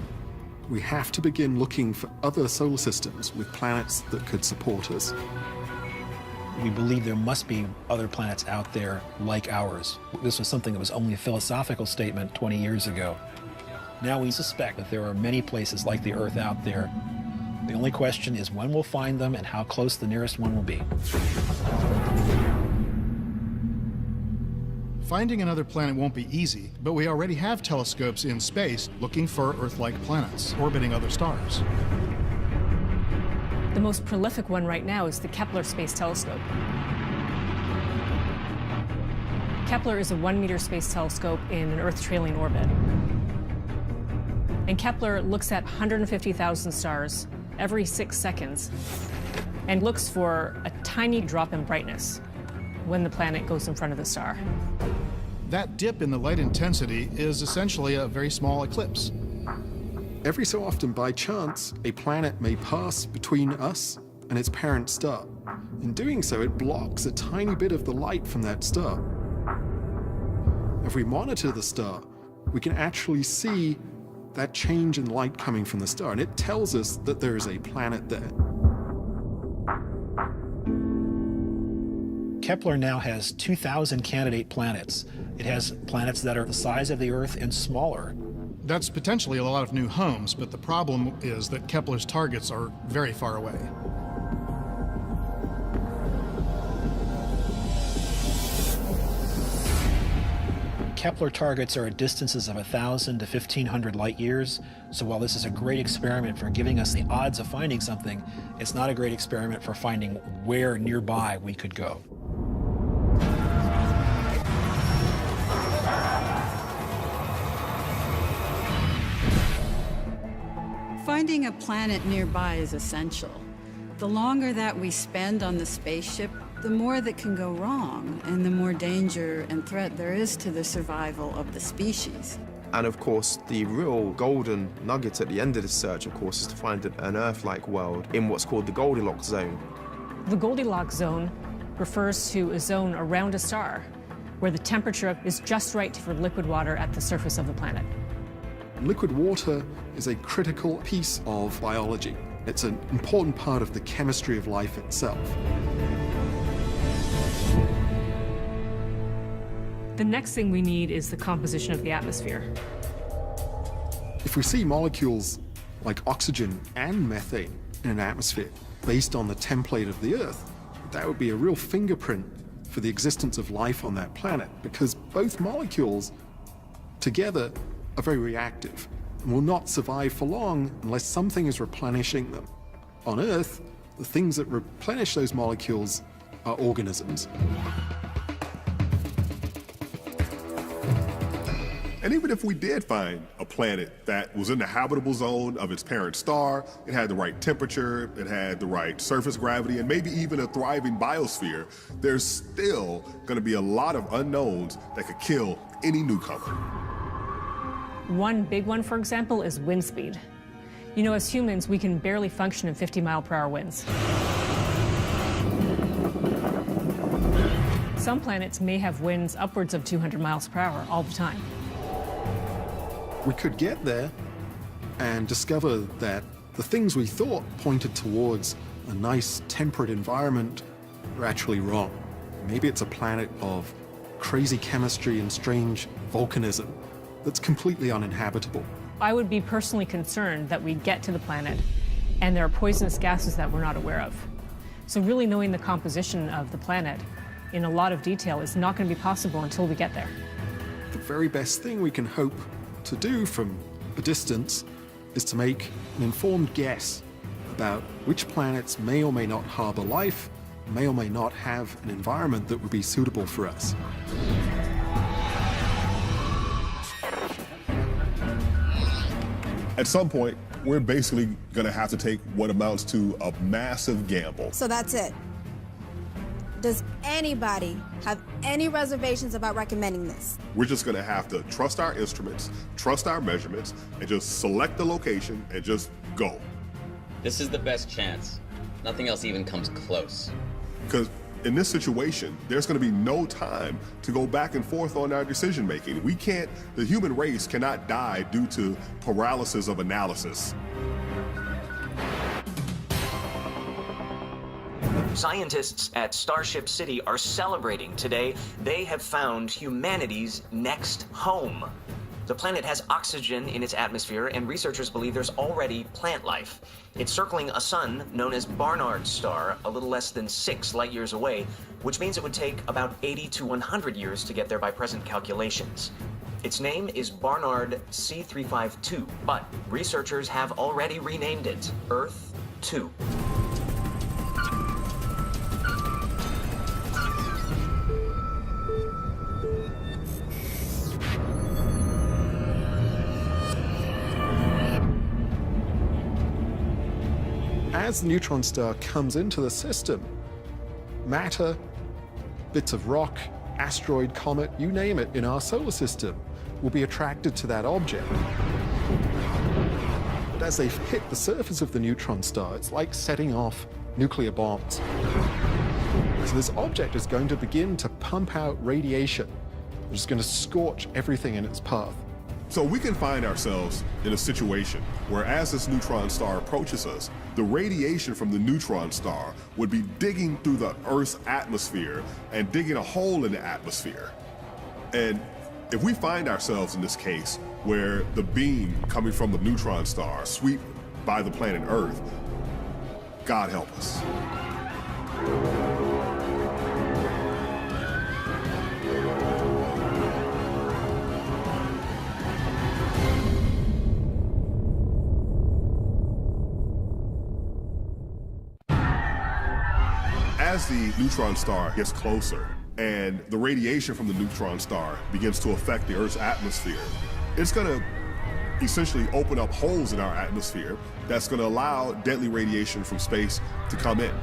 we have to begin looking for other solar systems with planets that could support us. We believe there must be other planets out there like ours. This was something that was only a philosophical statement 20 years ago. Now we suspect that there are many places like the Earth out there. The only question is when we'll find them and how close the nearest one will be. Finding another planet won't be easy, but we already have telescopes in space looking for Earth-like planets orbiting other stars. The most prolific one right now is the Kepler Space Telescope. Kepler is a 1-meter space telescope in an Earth trailing orbit. And Kepler looks at 150,000 stars every 6 seconds and looks for a tiny drop in brightness when the planet goes in front of the star. That dip in the light intensity is essentially a very small eclipse. Every so often, by chance, a planet may pass between us and its parent star. In doing so, it blocks a tiny bit of the light from that star. If we monitor the star, we can actually see that change in light coming from the star, and it tells us that there is a planet there. Kepler now has 2,000 candidate planets. It has planets that are the size of the Earth and smaller. That's potentially a lot of new homes, but the problem is that Kepler's targets are very far away. Kepler targets are at distances of 1,000 to 1,500 light years, so while this is a great experiment for giving us the odds of finding something, it's not a great experiment for finding where nearby we could go. Finding a planet nearby is essential. The longer that we spend on the spaceship, the more that can go wrong, and the more danger and threat there is to the survival of the species. And of course, the real golden nugget at the end of this search, of course, is to find an Earth-like world in what's called the Goldilocks zone. The Goldilocks zone refers to a zone around a star where the temperature is just right for liquid water at the surface of the planet. Liquid water is a critical piece of biology. It's an important part of the chemistry of life itself. The next thing we need is the composition of the atmosphere. If we see molecules like oxygen and methane in an atmosphere based on the template of the Earth, that would be a real fingerprint for the existence of life on that planet, because both molecules together are very reactive and will not survive for long unless something is replenishing them. On Earth, the things that replenish those molecules are organisms. And even if we did find a planet that was in the habitable zone of its parent star, it had the right temperature, it had the right surface gravity, and maybe even a thriving biosphere, there's still going to be a lot of unknowns that could kill any newcomer. One big one, for example, is wind speed. You know, as humans, we can barely function in 50-mile-per-hour winds. Some planets may have winds upwards of 200 miles per hour all the time. We could get there and discover that the things we thought pointed towards a nice temperate environment are actually wrong. Maybe it's a planet of crazy chemistry and strange volcanism that's completely uninhabitable. I would be personally concerned that we get to the planet and there are poisonous gases that we're not aware of. So really knowing the composition of the planet in a lot of detail is not going to be possible until we get there. The very best thing we can hope to do from a distance is to make an informed guess about which planets may or may not harbor life, may or may not have an environment that would be suitable for us. At some point, we're basically going to have to take what amounts to a massive gamble. So that's it. Does anybody have any reservations about recommending this? We're just going to have to trust our instruments, trust our measurements, and just select the location and just go. This is the best chance. Nothing else even comes close. Because in this situation, there's going to be no time to go back and forth on our decision making. The human race cannot die due to paralysis of analysis. Scientists at Starship City are celebrating today. They have found humanity's next home. The planet has oxygen in its atmosphere, and researchers believe there's already plant life. It's circling a sun known as Barnard's star, a little less than 6 light years away, which means it would take about 80 to 100 years to get there by present calculations. Its name is Barnard C352, but researchers have already renamed it Earth 2. As the neutron star comes into the system, matter, bits of rock, asteroid, comet, you name it, in our solar system will be attracted to that object. But as they hit the surface of the neutron star, it's like setting off nuclear bombs. So this object is going to begin to pump out radiation, which is going to scorch everything in its path. So we can find ourselves in a situation where as this neutron star approaches us, the radiation from the neutron star would be digging through the Earth's atmosphere and digging a hole in the atmosphere. And if we find ourselves in this case where the beam coming from the neutron star sweep by the planet Earth, God help us. As the neutron star gets closer and the radiation from the neutron star begins to affect the Earth's atmosphere, it's going to essentially open up holes in our atmosphere that's going to allow deadly radiation from space to come in.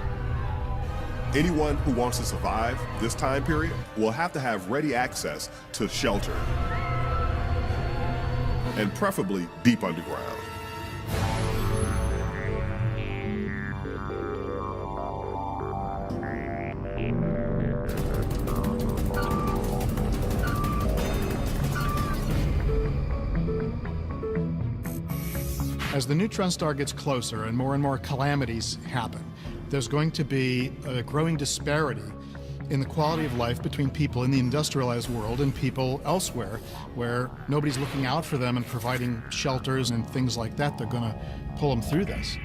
Anyone who wants to survive this time period will have to have ready access to shelter, and preferably deep underground. As the neutron star gets closer and more calamities happen, there's going to be a growing disparity in the quality of life between people in the industrialized world and people elsewhere, where nobody's looking out for them and providing shelters and things like that. They're going to pull them through this.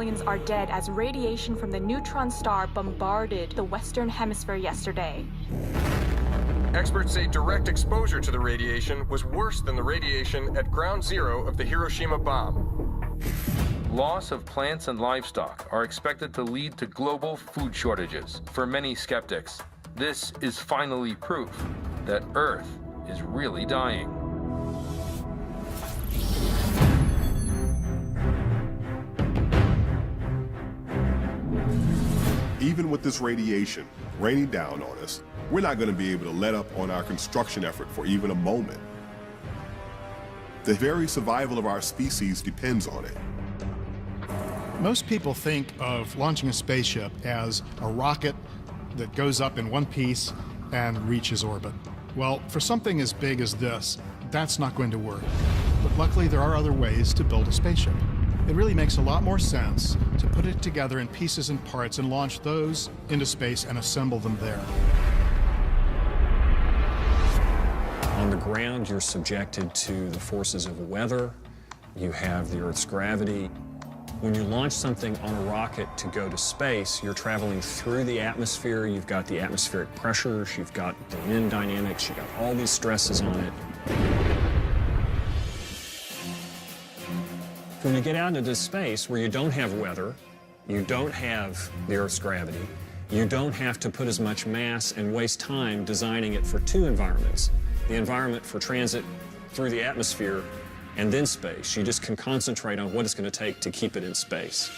millions are dead as radiation from the neutron star bombarded the Western Hemisphere yesterday. Experts say direct exposure to the radiation was worse than the radiation at ground zero of the Hiroshima bomb. Loss of plants and livestock are expected to lead to global food shortages. For many skeptics, this is finally proof that Earth is really dying. Even with this radiation raining down on us, we're not going to be able to let up on our construction effort for even a moment. The very survival of our species depends on it. Most people think of launching a spaceship as a rocket that goes up in one piece and reaches orbit. Well, for something as big as this, that's not going to work. But luckily, there are other ways to build a spaceship. It really makes a lot more sense to put it together in pieces and parts and launch those into space and assemble them there. On the ground, you're subjected to the forces of weather. You have the Earth's gravity. When you launch something on a rocket to go to space, you're traveling through the atmosphere. You've got the atmospheric pressures. You've got the wind dynamics. You've got all these stresses on it. When you get out into space where you don't have weather, you don't have the Earth's gravity, you don't have to put as much mass and waste time designing it for two environments. The environment for transit through the atmosphere and then space. You just can concentrate on what it's going to take to keep it in space.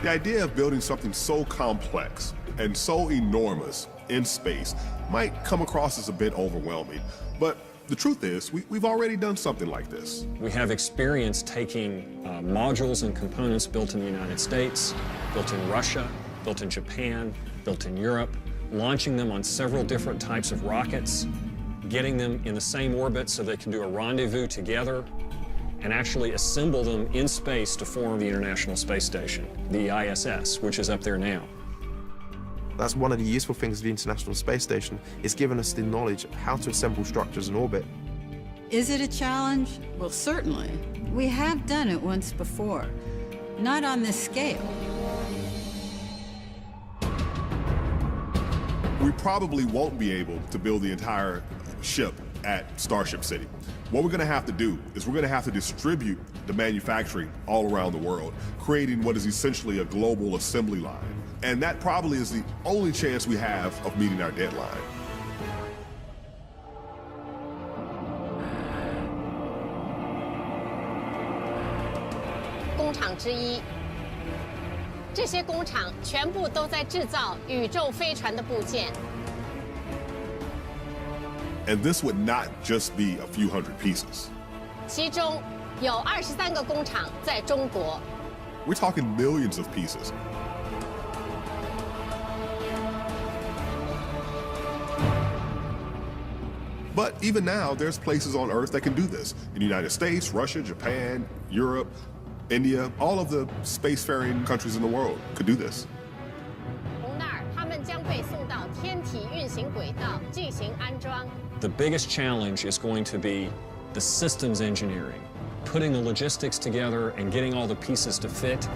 The idea of building something so complex and so enormous in space might come across as a bit overwhelming, but the truth is, we've already done something like this. We have experience taking modules and components built in the United States, built in Russia, built in Japan, built in Europe, launching them on several different types of rockets, getting them in the same orbit so they can do a rendezvous together, and actually assemble them in space to form the International Space Station, the ISS, which is up there now. That's one of the useful things of the International Space Station. It's given us the knowledge of how to assemble structures in orbit. Is it a challenge? Well, certainly. We have done it once before. Not on this scale. We probably won't be able to build the entire ship at Starship City. What we're going to have to do is we're going to have to distribute the manufacturing all around the world, creating what is essentially a global assembly line. And that probably is the only chance we have of meeting our deadline. And this would not just be a few hundred pieces. 其中有23个工厂在中国。 We're talking millions of pieces. But even now, there's places on Earth that can do this. In the United States, Russia, Japan, Europe, India, all of the spacefaring countries in the world could do this. 从那儿，他们将被送到天体运行轨道进行安装。 The biggest challenge is going to be the systems engineering, putting the logistics together and getting all the pieces to fit.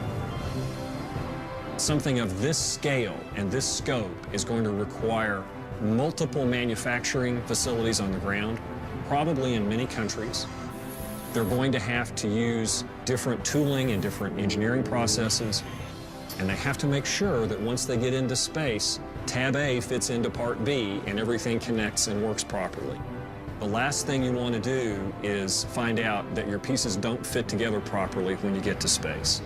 Something of this scale and this scope is going to require multiple manufacturing facilities on the ground, probably in many countries. They're going to have to use different tooling and different engineering processes, and they have to make sure that once they get into space, tab A fits into part B and everything connects and works properly. The last thing you want to do is find out that your pieces don't fit together properly when you get to space.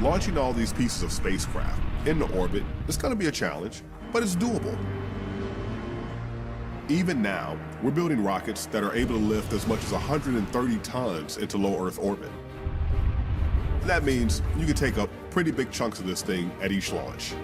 Launching all these pieces of spacecraft into orbit is going to be a challenge, but it's doable. Even now, we're building rockets that are able to lift as much as 130 tons into low Earth orbit. That means you can take up pretty big chunks of this thing at each launch.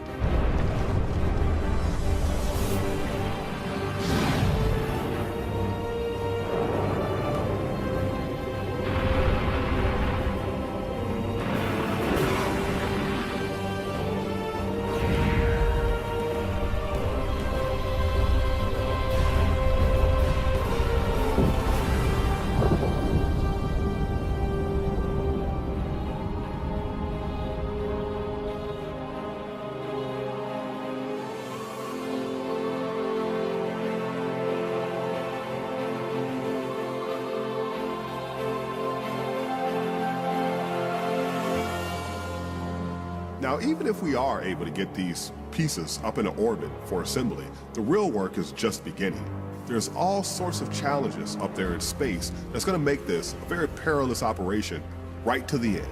Now, even if we are able to get these pieces up into orbit for assembly, the real work is just beginning. There's all sorts of challenges up there in space that's going to make this a very perilous operation right to the end.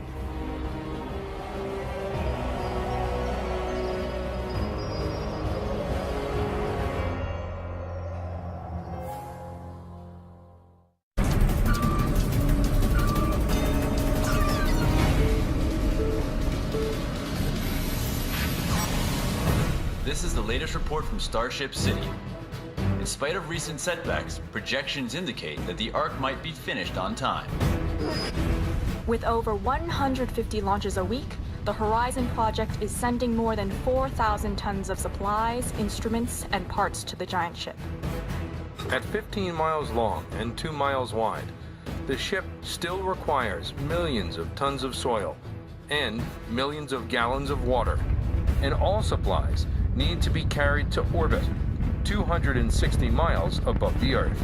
This is the latest report from Starship City. In spite of recent setbacks, projections indicate that the Ark might be finished on time. With over 150 launches a week, the Horizon project is sending more than 4,000 tons of supplies, instruments, and parts to the giant ship. At 15 miles long and 2 miles wide, the ship still requires millions of tons of soil and millions of gallons of water. And all supplies need to be carried to orbit, 260 miles above the Earth.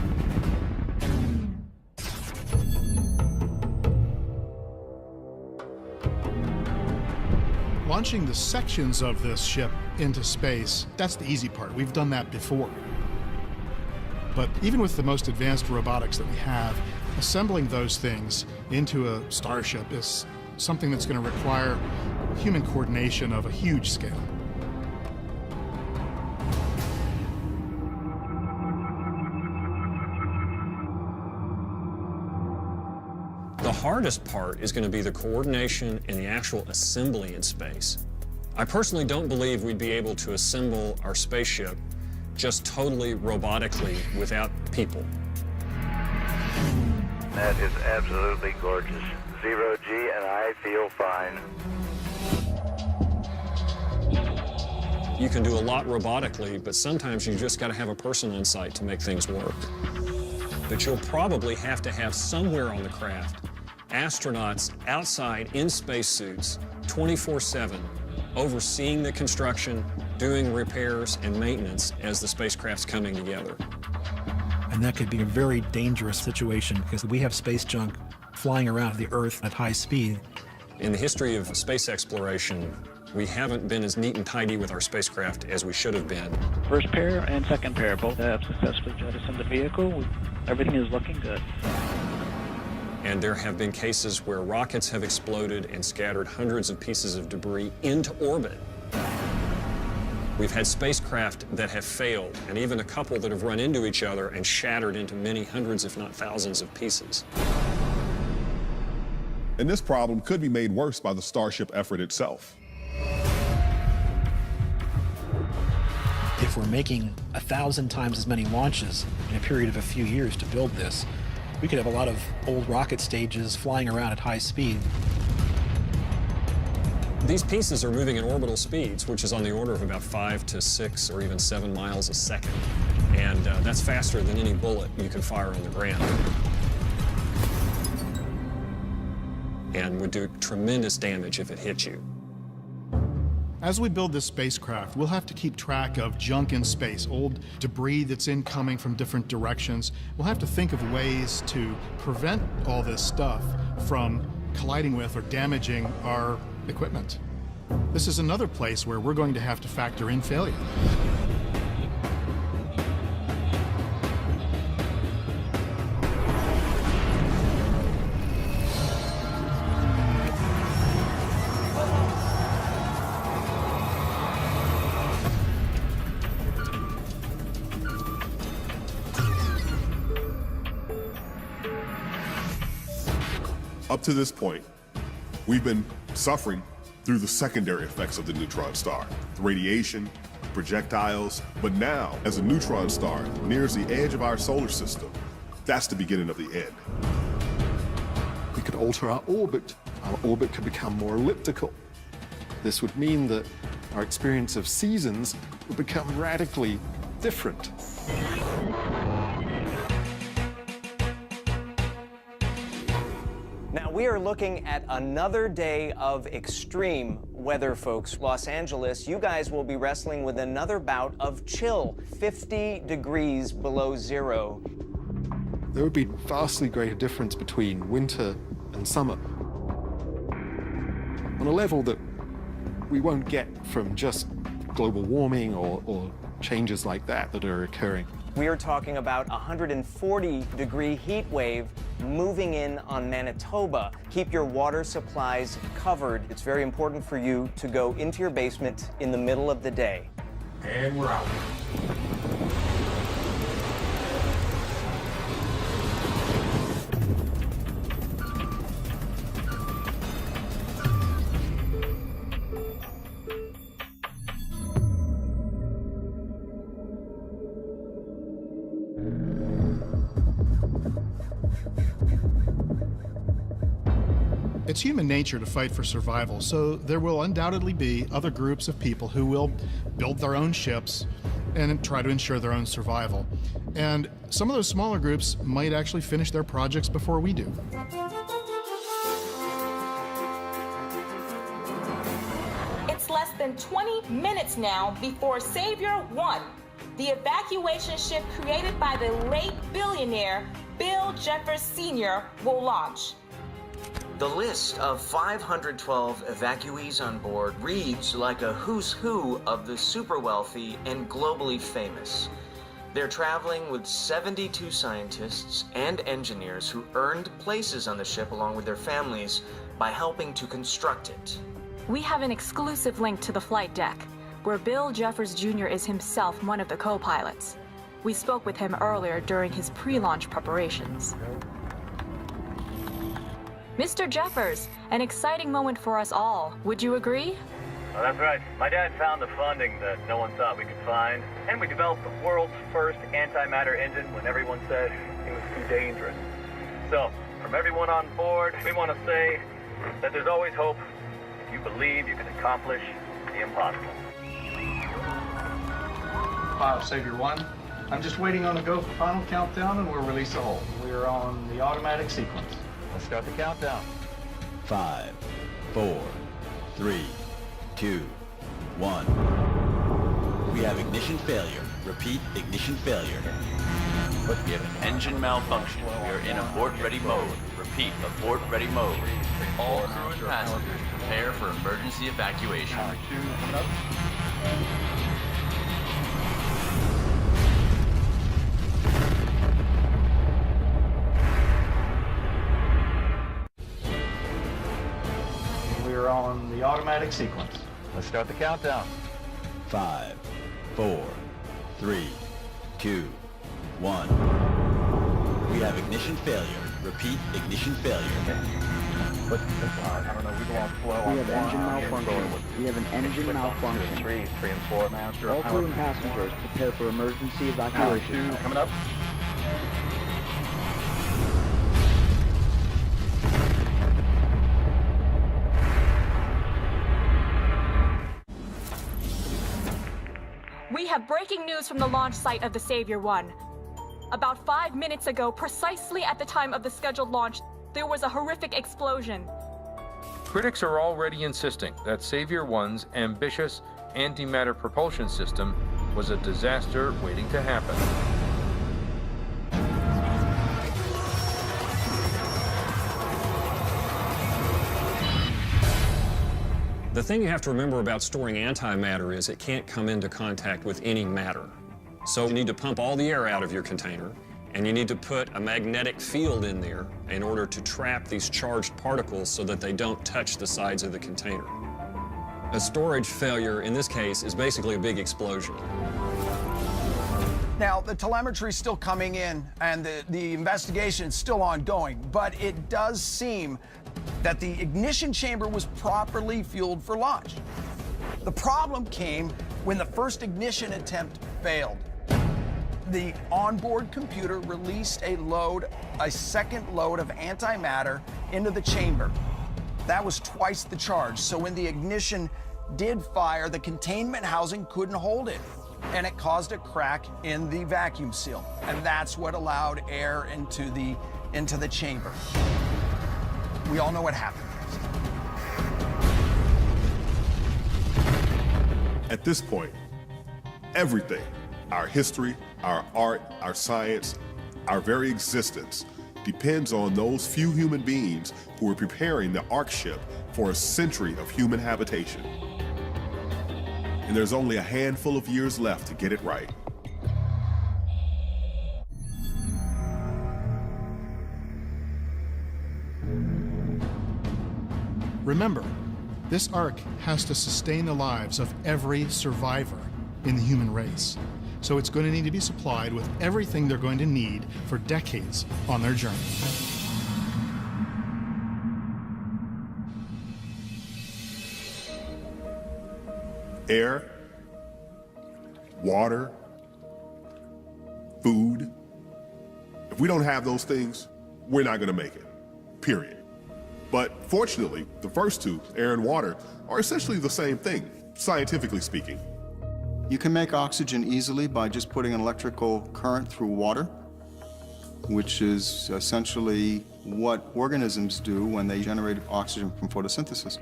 Launching the sections of this ship into space, that's the easy part. We've done that before. But even with the most advanced robotics that we have, assembling those things into a starship is something that's going to require human coordination of a huge scale. The hardest part is going to be the coordination and the actual assembly in space. I personally don't believe we'd be able to assemble our spaceship just totally robotically without people. That is absolutely gorgeous. Zero G and I feel fine. You can do a lot robotically, but sometimes you just got to have a person on site to make things work. But you'll probably have to have somewhere on the craft astronauts outside in spacesuits 24/7, overseeing the construction, doing repairs and maintenance as the spacecraft's coming together. And that could be a very dangerous situation because we have space junk flying around the Earth at high speed. In the history of space exploration, we haven't been as neat and tidy with our spacecraft as we should have been. First pair and second pair both have successfully jettisoned the vehicle. Everything is looking good. And there have been cases where rockets have exploded and scattered hundreds of pieces of debris into orbit. We've had spacecraft that have failed, and even a couple that have run into each other and shattered into many hundreds, if not thousands, of pieces. And this problem could be made worse by the Starship effort itself. If we're making 1,000 times as many launches in a period of a few years to build this, we could have a lot of old rocket stages flying around at high speed. These pieces are moving at orbital speeds, which is on the order of about 5 to 6 or even 7 miles a second. And that's faster than any bullet you can fire on the ground. And would do tremendous damage if it hit you. As we build this spacecraft, we'll have to keep track of junk in space, old debris that's incoming from different directions. We'll have to think of ways to prevent all this stuff from colliding with or damaging our equipment. This is another place where we're going to have to factor in failure. Up to this point, we've been suffering through the secondary effects of the neutron star, the radiation, projectiles, but now, as a neutron star nears the edge of our solar system, that's the beginning of the end. We could alter our orbit. Our orbit could become more elliptical. This would mean that our experience of seasons would become radically different. Now, we are looking at another day of extreme weather, folks. Los Angeles, you guys will be wrestling with another bout of chill, 50 degrees below zero. There would be vastly greater difference between winter and summer on a level that we won't get from just global warming or changes like that are occurring. We are talking about a 140-degree heat wave moving in on Manitoba. Keep your water supplies covered. It's very important for you to go into your basement in the middle of the day. And we're out. It's human nature to fight for survival, so there will undoubtedly be other groups of people who will build their own ships and try to ensure their own survival. And some of those smaller groups might actually finish their projects before we do. It's less than 20 minutes now before Savior 1, the evacuation ship created by the late billionaire Bill Jeffers Sr., will launch. The list of 512 evacuees on board reads like a who's who of the super wealthy and globally famous. They're traveling with 72 scientists and engineers who earned places on the ship along with their families by helping to construct it. We have an exclusive link to the flight deck, where Bill Jeffers Jr. is himself one of the co-pilots. We spoke with him earlier during his pre-launch preparations. Mr. Jeffers, an exciting moment for us all. Would you agree? Well, that's right. My dad found the funding that no one thought we could find, and we developed the world's first antimatter engine when everyone said it was too dangerous. So, from everyone on board, we want to say that there's always hope if you believe you can accomplish the impossible. Savior 1. I'm just waiting on the go for final countdown, and we'll release the hull. We're on the automatic sequence. Let's start the countdown. 5, 4, 3, 2, 1. We have ignition failure. Repeat, ignition failure. We have an engine malfunction. We are in abort-ready mode. Repeat, abort-ready mode. All crew and passengers prepare for emergency evacuation. We're on the automatic sequence. Let's start the countdown. 5, 4, 3, 2, 1. We have ignition failure. Repeat, ignition failure. I don't know, we go on flow. We have engine malfunction. We have an engine malfunction. 3 and 4, master. All crew and passengers prepare for emergency evacuation. 2 coming up. We have breaking news from the launch site of the Savior 1. About 5 minutes ago, precisely at the time of the scheduled launch, there was a horrific explosion. Critics are already insisting that Savior 1's ambitious antimatter propulsion system was a disaster waiting to happen. The thing you have to remember about storing antimatter is it can't come into contact with any matter. So you need to pump all the air out of your container, and you need to put a magnetic field in there in order to trap these charged particles so that they don't touch the sides of the container. A storage failure, in this case, is basically a big explosion. Now, the telemetry is still coming in, and the investigation is still ongoing, but it does seem that the ignition chamber was properly fueled for launch. The problem came when the first ignition attempt failed. The onboard computer released a second load of antimatter into the chamber. That was twice the charge, so when the ignition did fire, the containment housing couldn't hold it, and it caused a crack in the vacuum seal, and that's what allowed air into the chamber. We all know what happened. At this point, everything, our history, our art, our science, our very existence, depends on those few human beings who are preparing the Ark ship for a century of human habitation. and there's only a handful of years left to get it right. Remember, this ark has to sustain the lives of every survivor in the human race. So it's going to need to be supplied with everything they're going to need for decades on their journey. Air, water, food. If we don't have those things, we're not going to make it, period. But fortunately, the first two, air and water, are essentially the same thing, scientifically speaking. You can make oxygen easily by just putting an electrical current through water, which is essentially what organisms do when they generate oxygen from photosynthesis.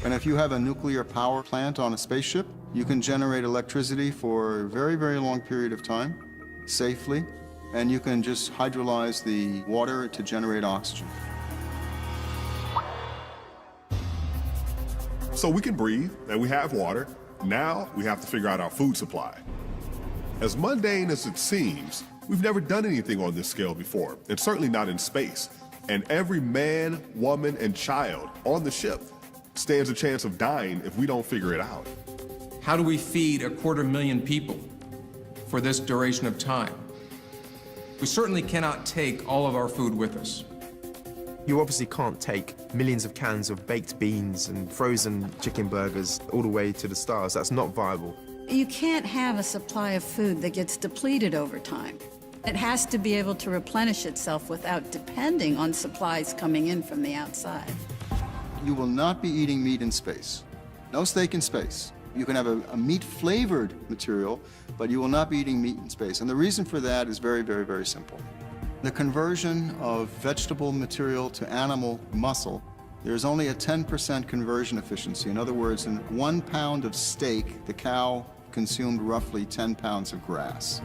And if you have a nuclear power plant on a spaceship, you can generate electricity for a very, very long period of time, safely, and you can just hydrolyze the water to generate oxygen. So we can breathe, and we have water. Now we have to figure out our food supply. As mundane as it seems, we've never done anything on this scale before, and certainly not in space. And every man, woman, and child on the ship stands a chance of dying if we don't figure it out. How do we feed 250,000 people for this duration of time? We certainly cannot take all of our food with us. You obviously can't take millions of cans of baked beans and frozen chicken burgers all the way to the stars. That's not viable. You can't have a supply of food that gets depleted over time. It has to be able to replenish itself without depending on supplies coming in from the outside. You will not be eating meat in space. No steak in space. You can have a meat-flavored material, but you will not be eating meat in space. And the reason for that is very, very, very simple. The conversion of vegetable material to animal muscle, there's only a 10% conversion efficiency. In other words, in 1 pound of steak, the cow consumed roughly 10 pounds of grass.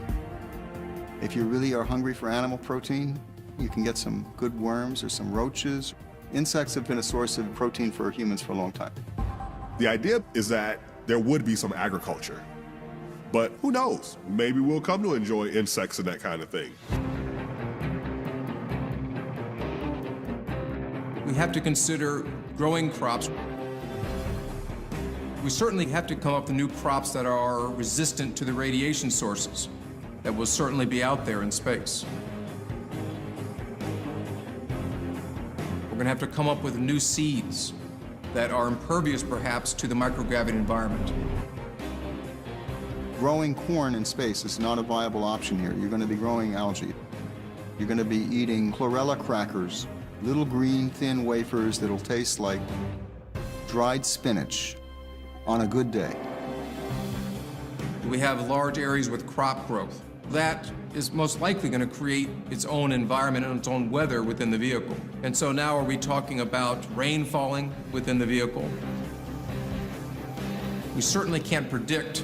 If you really are hungry for animal protein, you can get some good worms or some roaches. Insects have been a source of protein for humans for a long time. The idea is that there would be some agriculture. But who knows? Maybe we'll come to enjoy insects and that kind of thing. We have to consider growing crops. We certainly have to come up with new crops that are resistant to the radiation sources that will certainly be out there in space. We're going to have to come up with new seeds that are impervious, perhaps, to the microgravity environment. Growing corn in space is not a viable option here. You're going to be growing algae. You're going to be eating chlorella crackers, little green, thin wafers that'll taste like dried spinach on a good day. We have large areas with crop growth. That is most likely going to create its own environment and its own weather within the vehicle. And so now are we talking about rain falling within the vehicle? We certainly can't predict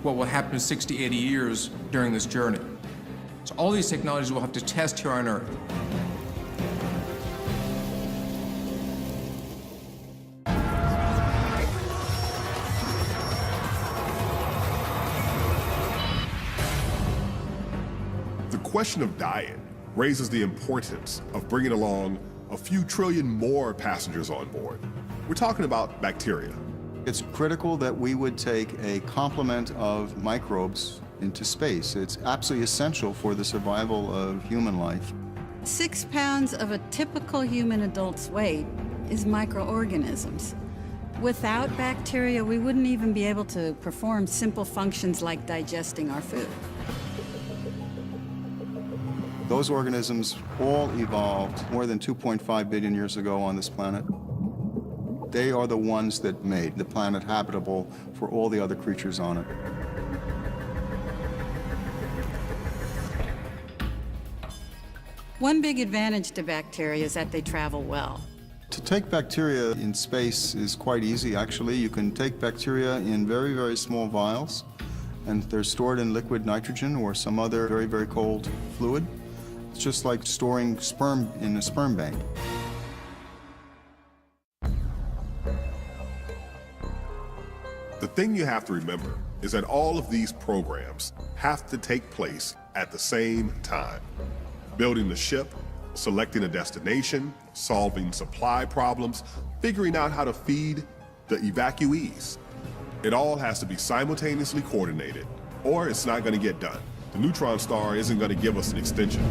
what will happen in 60, 80 years during this journey. So all these technologies we'll have to test here on Earth. The question of diet raises the importance of bringing along a few trillion more passengers on board. We're talking about bacteria. It's critical that we would take a complement of microbes into space. It's absolutely essential for the survival of human life. 6 pounds of a typical human adult's weight is microorganisms. Without bacteria, we wouldn't even be able to perform simple functions like digesting our food. Those organisms all evolved more than 2.5 billion years ago on this planet. They are the ones that made the planet habitable for all the other creatures on it. One big advantage to bacteria is that they travel well. To take bacteria in space is quite easy, actually. You can take bacteria in very, very small vials, and they're stored in liquid nitrogen or some other very, very cold fluid. It's just like storing sperm in a sperm bank. The The thing you have to remember is that all of these programs have to take place at the same time. Building the ship, selecting a destination, solving supply problems, figuring out how to feed the evacuees. It all has to be simultaneously coordinated, or it's not going to get done. The neutron star isn't going to give us an extension.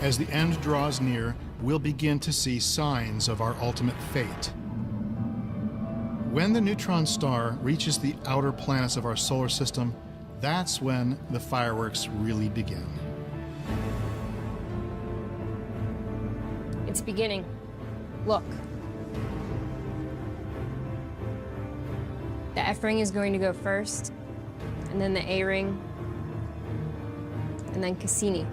As the end draws near, we'll begin to see signs of our ultimate fate. When the neutron star reaches the outer planets of our solar system, that's when the fireworks really begin. It's beginning. Look. The F ring is going to go first, and then the A ring, and then Cassini.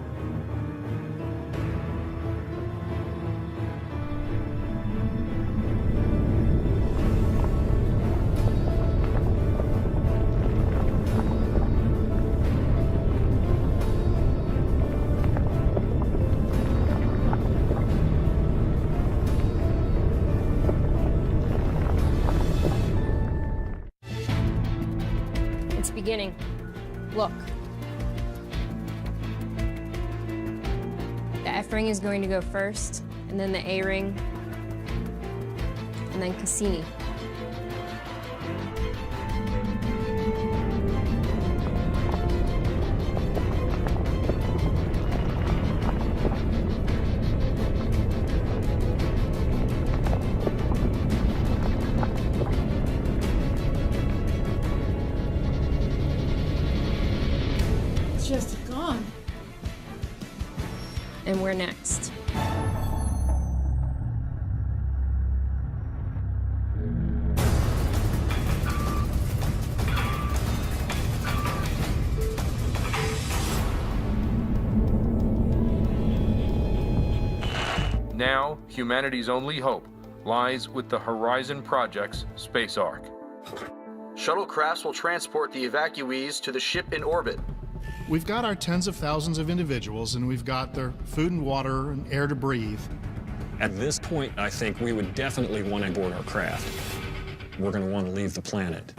Beginning. Look. The F ring is going to go first, and then the A ring, and then Cassini. Just gone. And we're next. Now, humanity's only hope lies with the Horizon Project's space ark. Shuttlecrafts will transport the evacuees to the ship in orbit. We've got our tens of thousands of individuals, and we've got their food and water and air to breathe. At this point, I think we would definitely want to board our craft. We're going to want to leave the planet.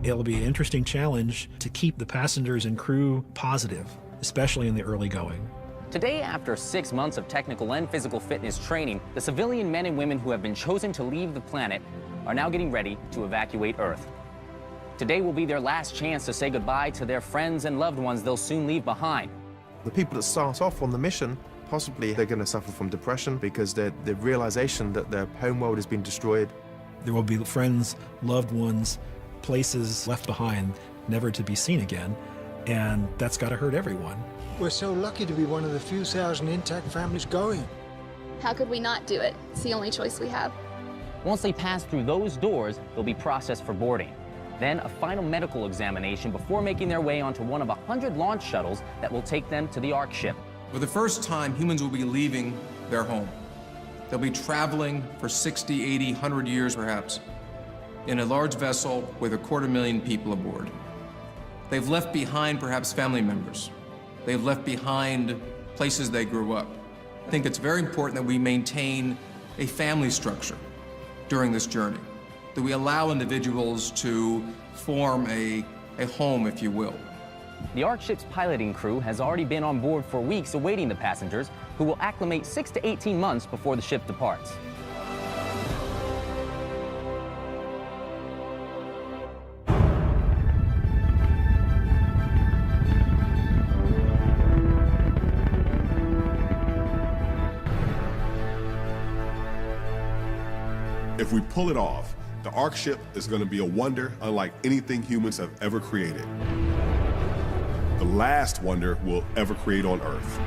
It'll be an interesting challenge to keep the passengers and crew positive, especially in the early going. Today, after 6 months of technical and physical fitness training, the civilian men and women who have been chosen to leave the planet are now getting ready to evacuate Earth. Today will be their last chance to say goodbye to their friends and loved ones they'll soon leave behind. The people that start off on the mission, possibly they're going to suffer from depression because the realization that their home world has been destroyed. There will be friends, loved ones, places left behind, never to be seen again, and that's got to hurt everyone. We're so lucky to be one of the few thousand intact families going. How could we not do it? It's the only choice we have. Once they pass through those doors, they'll be processed for boarding. Then a final medical examination before making their way onto one of 100 launch shuttles that will take them to the Ark ship. For the first time, humans will be leaving their home. They'll be traveling for 60, 80, 100 years perhaps, in a large vessel with 250,000 people aboard. They've left behind perhaps family members. They've left behind places they grew up. I think it's very important that we maintain a family structure during this journey, that we allow individuals to form a home, if you will. The Ark ship's piloting crew has already been on board for weeks awaiting the passengers, who will acclimate 6 to 18 months before the ship departs. If we pull it off, the Ark ship is going to be a wonder unlike anything humans have ever created. The last wonder we'll ever create on Earth.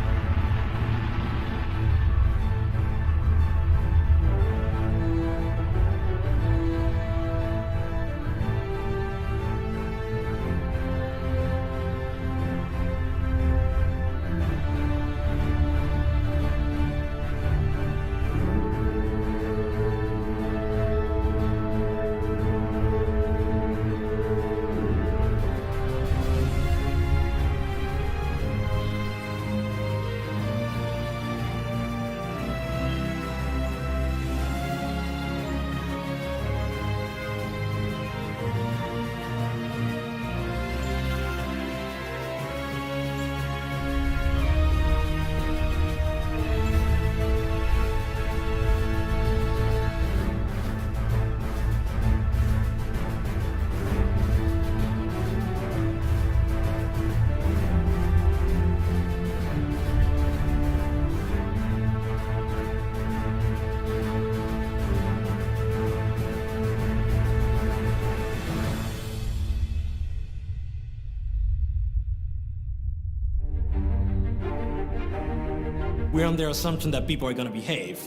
we're under the assumption that people are going to behave.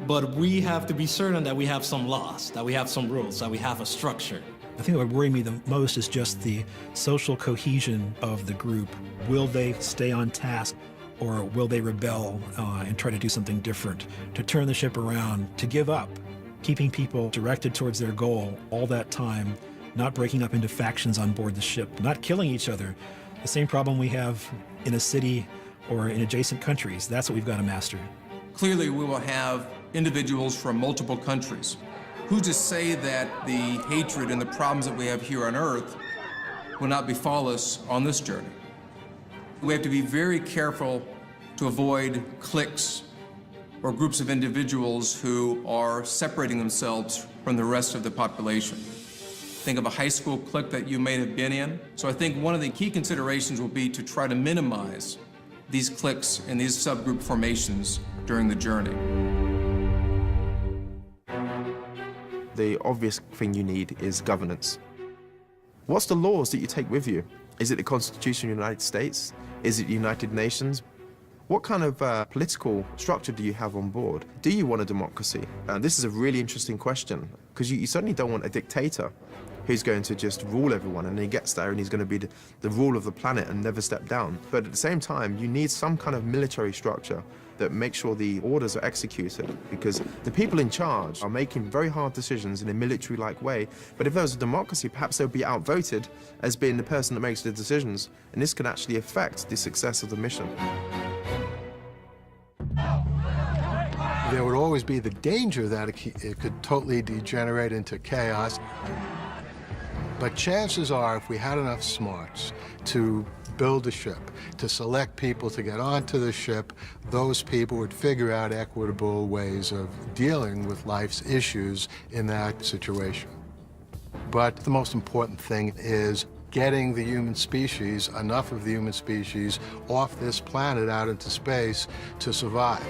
But we have to be certain that we have some laws, that we have some rules, that we have a structure. I think what would worry me the most is just the social cohesion of the group. Will they stay on task, or will they rebel and try to do something different, to turn the ship around, to give up, keeping people directed towards their goal all that time, not breaking up into factions on board the ship, not killing each other. The same problem we have in a city or in adjacent countries. That's what we've got to master. Clearly, we will have individuals from multiple countries. Who's to say that the hatred and the problems that we have here on Earth will not befall us on this journey? We have to be very careful to avoid cliques or groups of individuals who are separating themselves from the rest of the population. Think of a high school clique that you may have been in. So I think one of the key considerations will be to try to minimize these cliques and these subgroup formations during the journey. The obvious thing you need is governance. What's the laws that you take with you? Is it the Constitution of the United States? Is it the United Nations? What kind of political structure do you have on board? Do you want a democracy? This is a really interesting question, because you certainly don't want a dictator who's going to just rule everyone, and he gets there and he's going to be the rule of the planet and never step down. But at the same time, you need some kind of military structure that makes sure the orders are executed, because the people in charge are making very hard decisions in a military-like way. But if there was a democracy, perhaps they would be outvoted as being the person that makes the decisions, and this can actually affect the success of the mission. There would always be the danger that it could totally degenerate into chaos. But chances are, if we had enough smarts to build a ship, to select people to get onto the ship, those people would figure out equitable ways of dealing with life's issues in that situation. But the most important thing is getting the human species, enough of the human species, off this planet out into space to survive.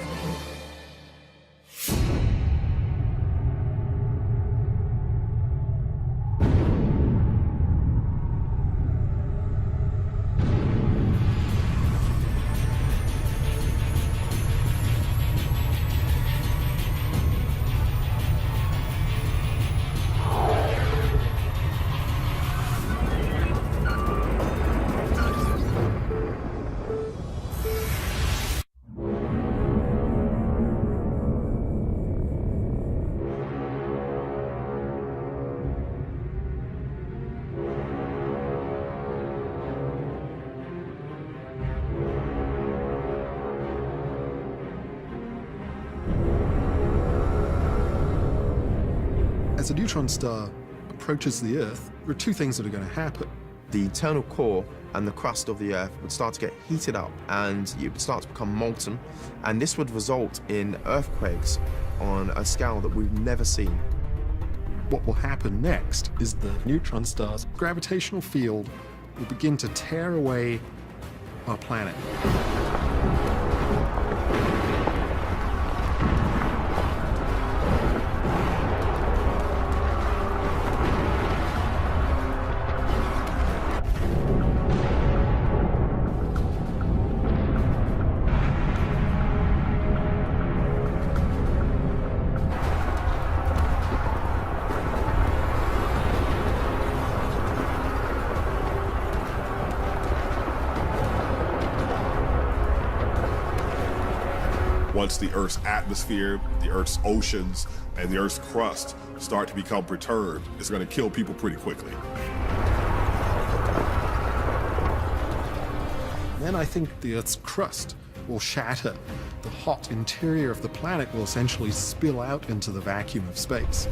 As a neutron star approaches the Earth, there are two things that are going to happen. The internal core and the crust of the Earth would start to get heated up, and it would start to become molten, and this would result in earthquakes on a scale that we've never seen. What will happen next is the neutron star's gravitational field will begin to tear away our planet. Once the Earth's atmosphere, the Earth's oceans, and the Earth's crust start to become perturbed, it's going to kill people pretty quickly. Then I think the Earth's crust will shatter. The hot interior of the planet will essentially spill out into the vacuum of space.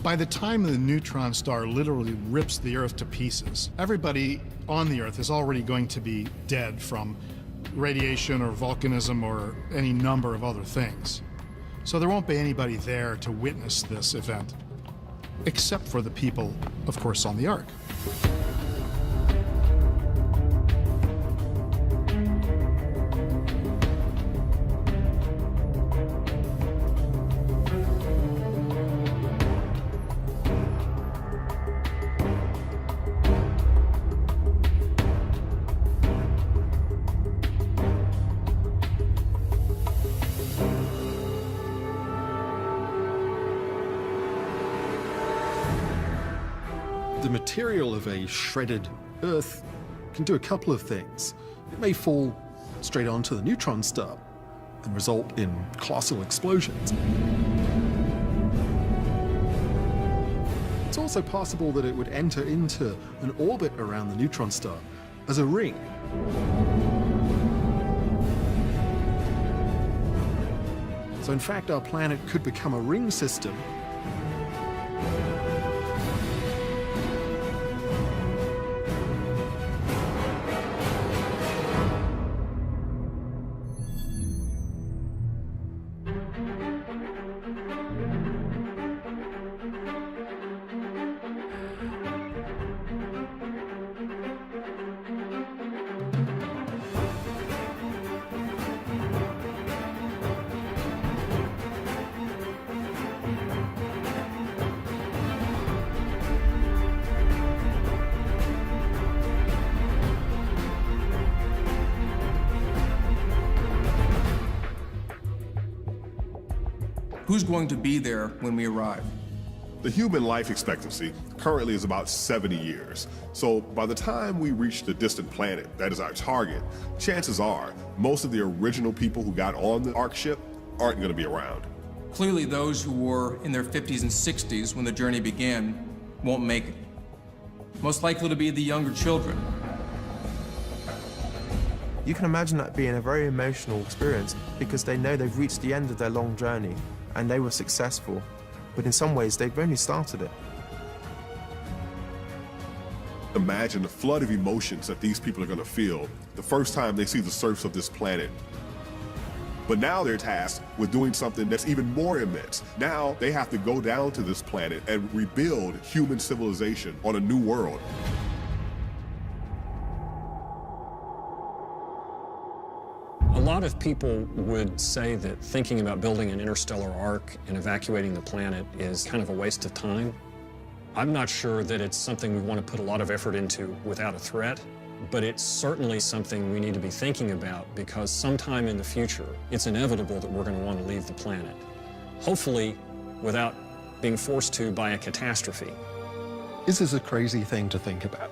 By the time the neutron star literally rips the Earth to pieces, everybody on the Earth is already going to be dead from radiation or volcanism or any number of other things. So there won't be anybody there to witness this event, except for the people, of course, on the Ark. The material of a shredded Earth can do a couple of things. It may fall straight onto the neutron star and result in colossal explosions. It's also possible that it would enter into an orbit around the neutron star as a ring. So in fact, our planet could become a ring system. Who's going to be there when we arrive? The human life expectancy currently is about 70 years. So by the time we reach the distant planet that is our target, chances are most of the original people who got on the Ark ship aren't going to be around. Clearly, those who were in their 50s and 60s when the journey began won't make it. Most likely to be the younger children. You can imagine that being a very emotional experience because they know they've reached the end of their long journey and they were successful, but in some ways they've only started it. Imagine the flood of emotions that these people are going to feel the first time they see the surface of this planet. But now they're tasked with doing something that's even more immense. Now they have to go down to this planet and rebuild human civilization on a new world. A lot of people would say that thinking about building an interstellar ark and evacuating the planet is kind of a waste of time. I'm not sure that it's something we want to put a lot of effort into without a threat, but it's certainly something we need to be thinking about because sometime in the future, it's inevitable that we're going to want to leave the planet. Hopefully, without being forced to by a catastrophe. This is a crazy thing to think about.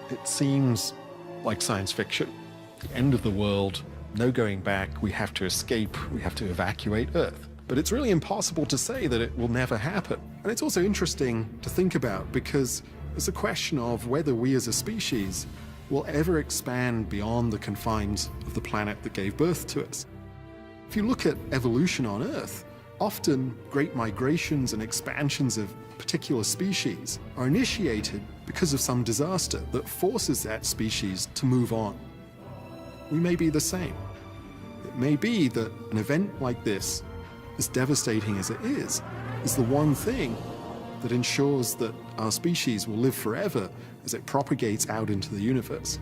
It seems like science fiction. The end of the world, no going back, we have to escape, we have to evacuate Earth. But it's really impossible to say that it will never happen. And it's also interesting to think about because it's a question of whether we as a species will ever expand beyond the confines of the planet that gave birth to us. If you look at evolution on Earth, often great migrations and expansions of particular species are initiated because of some disaster that forces that species to move on. We may be the same. It may be that an event like this, as devastating as it is the one thing that ensures that our species will live forever as it propagates out into the universe.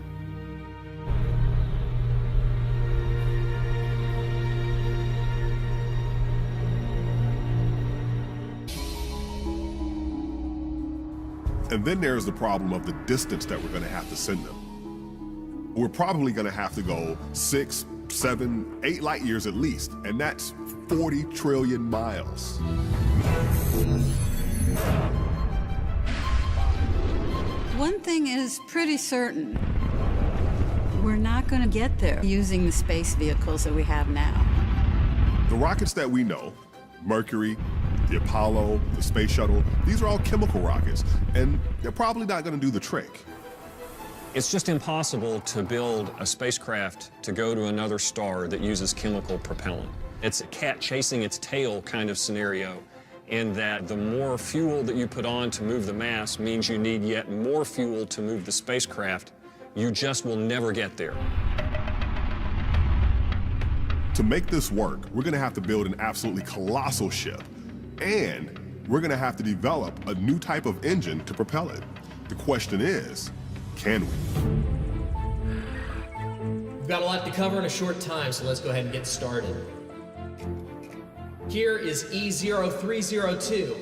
And then there's the problem of the distance that we're going to have to send them. We're probably going to have to go 6, 7, 8 light years at least, and that's 40 trillion miles. One thing is pretty certain. We're not going to get there using the space vehicles that we have now. The rockets that we know, Mercury, the Apollo, the space shuttle, these are all chemical rockets, and they're probably not going to do the trick. It's just impossible to build a spacecraft to go to another star that uses chemical propellant. It's a cat chasing its tail kind of scenario, in that the more fuel that you put on to move the mass means you need yet more fuel to move the spacecraft. You just will never get there. To make this work, we're going to have to build an absolutely colossal ship, and we're going to have to develop a new type of engine to propel it. The question is, can we? We've got a lot to cover in a short time, so let's go ahead and get started. Here is E0302.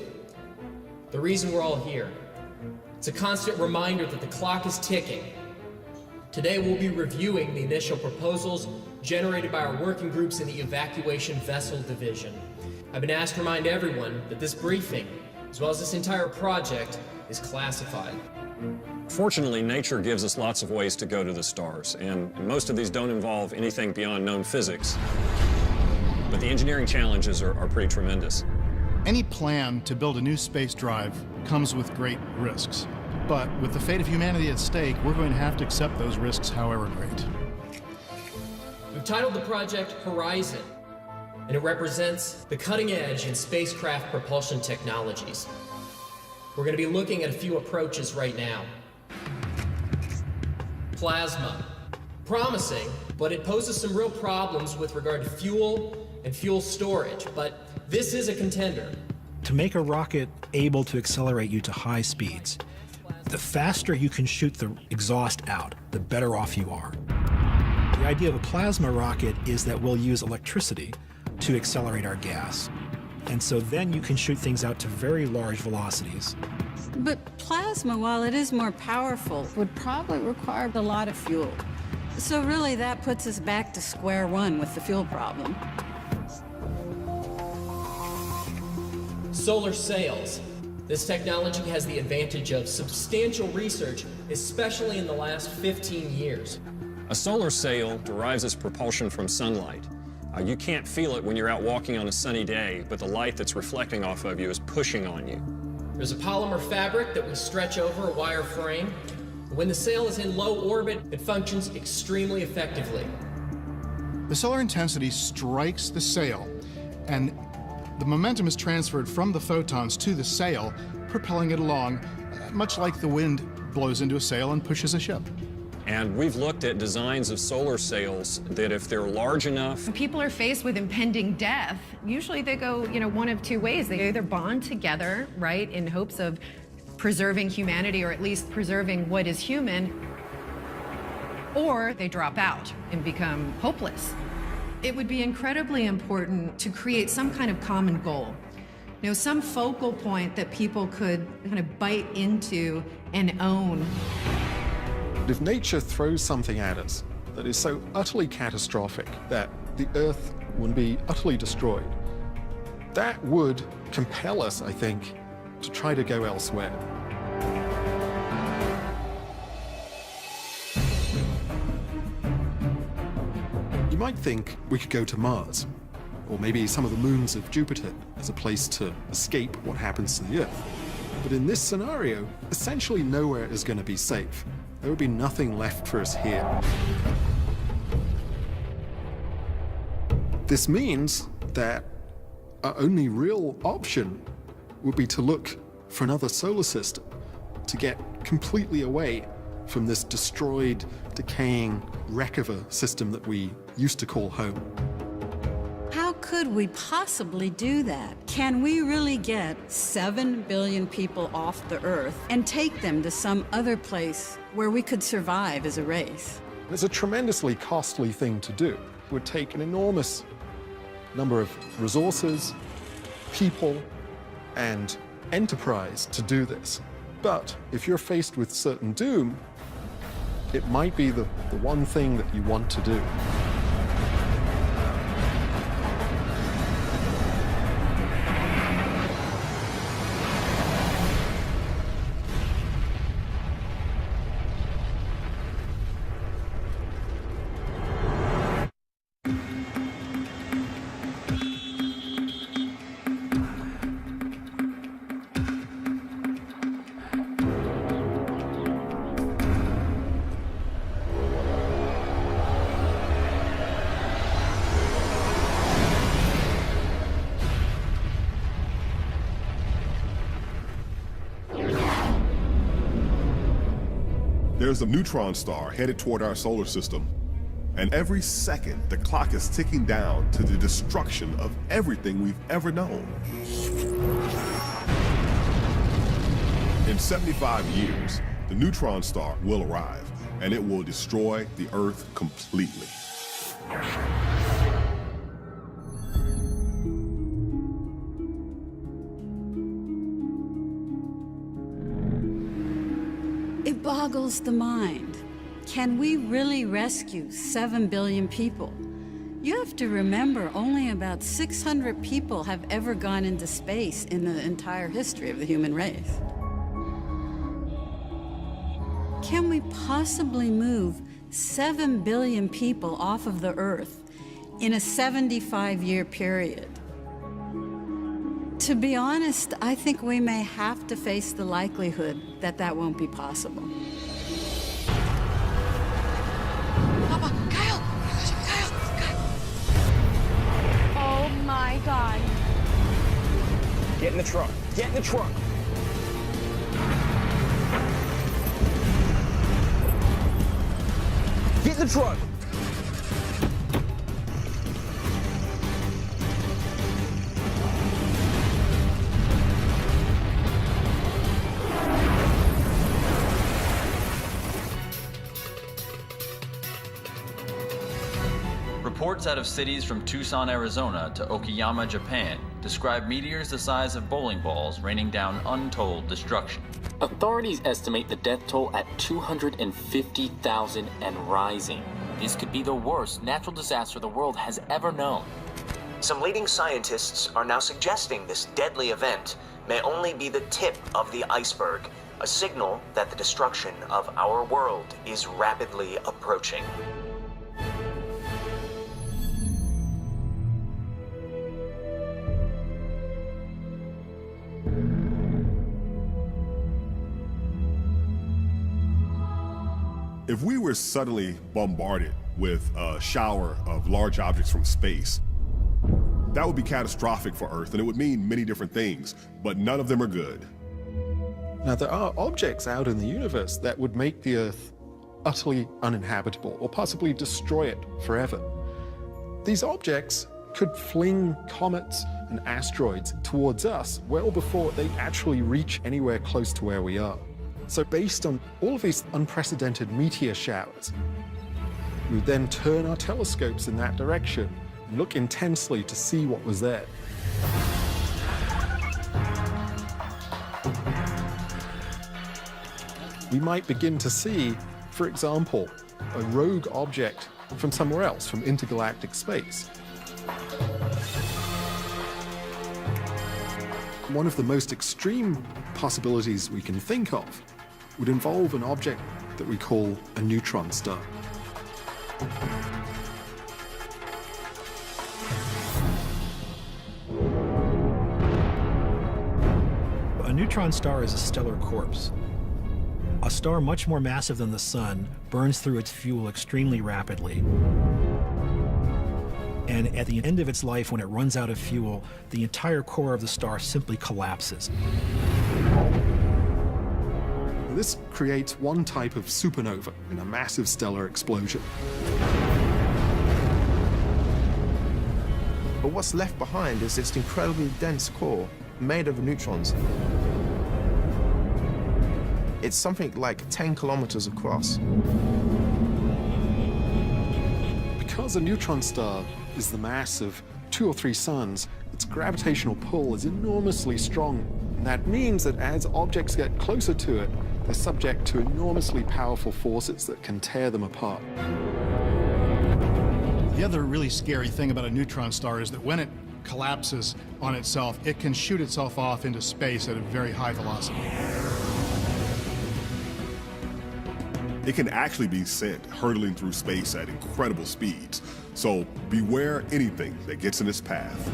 The reason we're all here. It's a constant reminder that the clock is ticking. Today we'll be reviewing the initial proposals generated by our working groups in the Evacuation Vessel Division. I've been asked to remind everyone that this briefing, as well as this entire project, is classified. Fortunately, nature gives us lots of ways to go to the stars, and most of these don't involve anything beyond known physics. But the engineering challenges are pretty tremendous. Any plan to build a new space drive comes with great risks. But with the fate of humanity at stake, we're going to have to accept those risks, however great. We've titled the project Horizon, and it represents the cutting edge in spacecraft propulsion technologies. We're going to be looking at a few approaches right now. Plasma. Promising, but it poses some real problems with regard to fuel and fuel storage, but this is a contender. To make a rocket able to accelerate you to high speeds, the faster you can shoot the exhaust out, the better off you are. The idea of a plasma rocket is that we'll use electricity to accelerate our gas. And so then you can shoot things out to very large velocities. But plasma, while it is more powerful, would probably require a lot of fuel. So really that puts us back to square one with the fuel problem. Solar sails. This technology has the advantage of substantial research, especially in the last 15 years. A solar sail derives its propulsion from sunlight. You can't feel it when you're out walking on a sunny day, but the light that's reflecting off of you is pushing on you. There's a polymer fabric that we stretch over a wire frame. When the sail is in low orbit, it functions extremely effectively. The solar intensity strikes the sail, and the momentum is transferred from the photons to the sail, propelling it along, much like the wind blows into a sail and pushes a ship. And we've looked at designs of solar sails that if they're large enough... When people are faced with impending death, usually they go, one of two ways. They either bond together, right, in hopes of preserving humanity or at least preserving what is human, or they drop out and become hopeless. It would be incredibly important to create some kind of common goal. Some focal point that people could kind of bite into and own. If nature throws something at us that is so utterly catastrophic that the Earth would be utterly destroyed, that would compel us, I think, to try to go elsewhere. You might think we could go to Mars, or maybe some of the moons of Jupiter as a place to escape what happens to the Earth. But in this scenario, essentially nowhere is going to be safe. There would be nothing left for us here. This means that our only real option would be to look for another solar system, to get completely away from this destroyed, decaying wreck of a system that we used to call home. How could we possibly do that? Can we really get 7 billion people off the Earth and take them to some other place where we could survive as a race? It's a tremendously costly thing to do. It would take an enormous number of resources, people, and enterprise to do this. But if you're faced with certain doom, it might be the one thing that you want to do. There's a neutron star headed toward our solar system. And every second, the clock is ticking down to the destruction of everything we've ever known. In 75 years, the neutron star will arrive, and it will destroy the Earth completely. It boggles the mind. Can we really rescue 7 billion people? You have to remember only about 600 people have ever gone into space in the entire history of the human race. can we possibly move 7 billion people off of the Earth in a 75-year period? To be honest, I think we may have to face the likelihood that that won't be possible. Papa, Kyle! Kyle! Oh my God. Get in the truck. Get in the truck. Get in the truck. Reports out of cities from Tucson, Arizona to Okayama, Japan describe meteors the size of bowling balls raining down untold destruction. Authorities estimate the death toll at 250,000 and rising. This could be the worst natural disaster the world has ever known. Some leading scientists are now suggesting this deadly event may only be the tip of the iceberg, a signal that the destruction of our world is rapidly approaching. If we were suddenly bombarded with a shower of large objects from space, that would be catastrophic for Earth, and it would mean many different things, but none of them are good. Now, there are objects out in the universe that would make the Earth utterly uninhabitable or possibly destroy it forever. These objects could fling comets and asteroids towards us well before they actually reach anywhere close to where we are. So based on all of these unprecedented meteor showers, we would then turn our telescopes in that direction and look intensely to see what was there. We might begin to see, for example, a rogue object from somewhere else, from intergalactic space. One of the most extreme possibilities we can think of would involve an object that we call a neutron star. A neutron star is a stellar corpse. A star much more massive than the Sun burns through its fuel extremely rapidly. And at the end of its life, when it runs out of fuel, the entire core of the star simply collapses. This creates one type of supernova in a massive stellar explosion. But what's left behind is this incredibly dense core made of neutrons. It's something like 10 kilometers across. Because a neutron star is the mass of 2 or 3 suns, its gravitational pull is enormously strong. And that means that as objects get closer to it, they're subject to enormously powerful forces that can tear them apart. The other really scary thing about a neutron star is that when it collapses on itself, it can shoot itself off into space at a very high velocity. It can actually be sent hurtling through space at incredible speeds. So beware anything that gets in its path.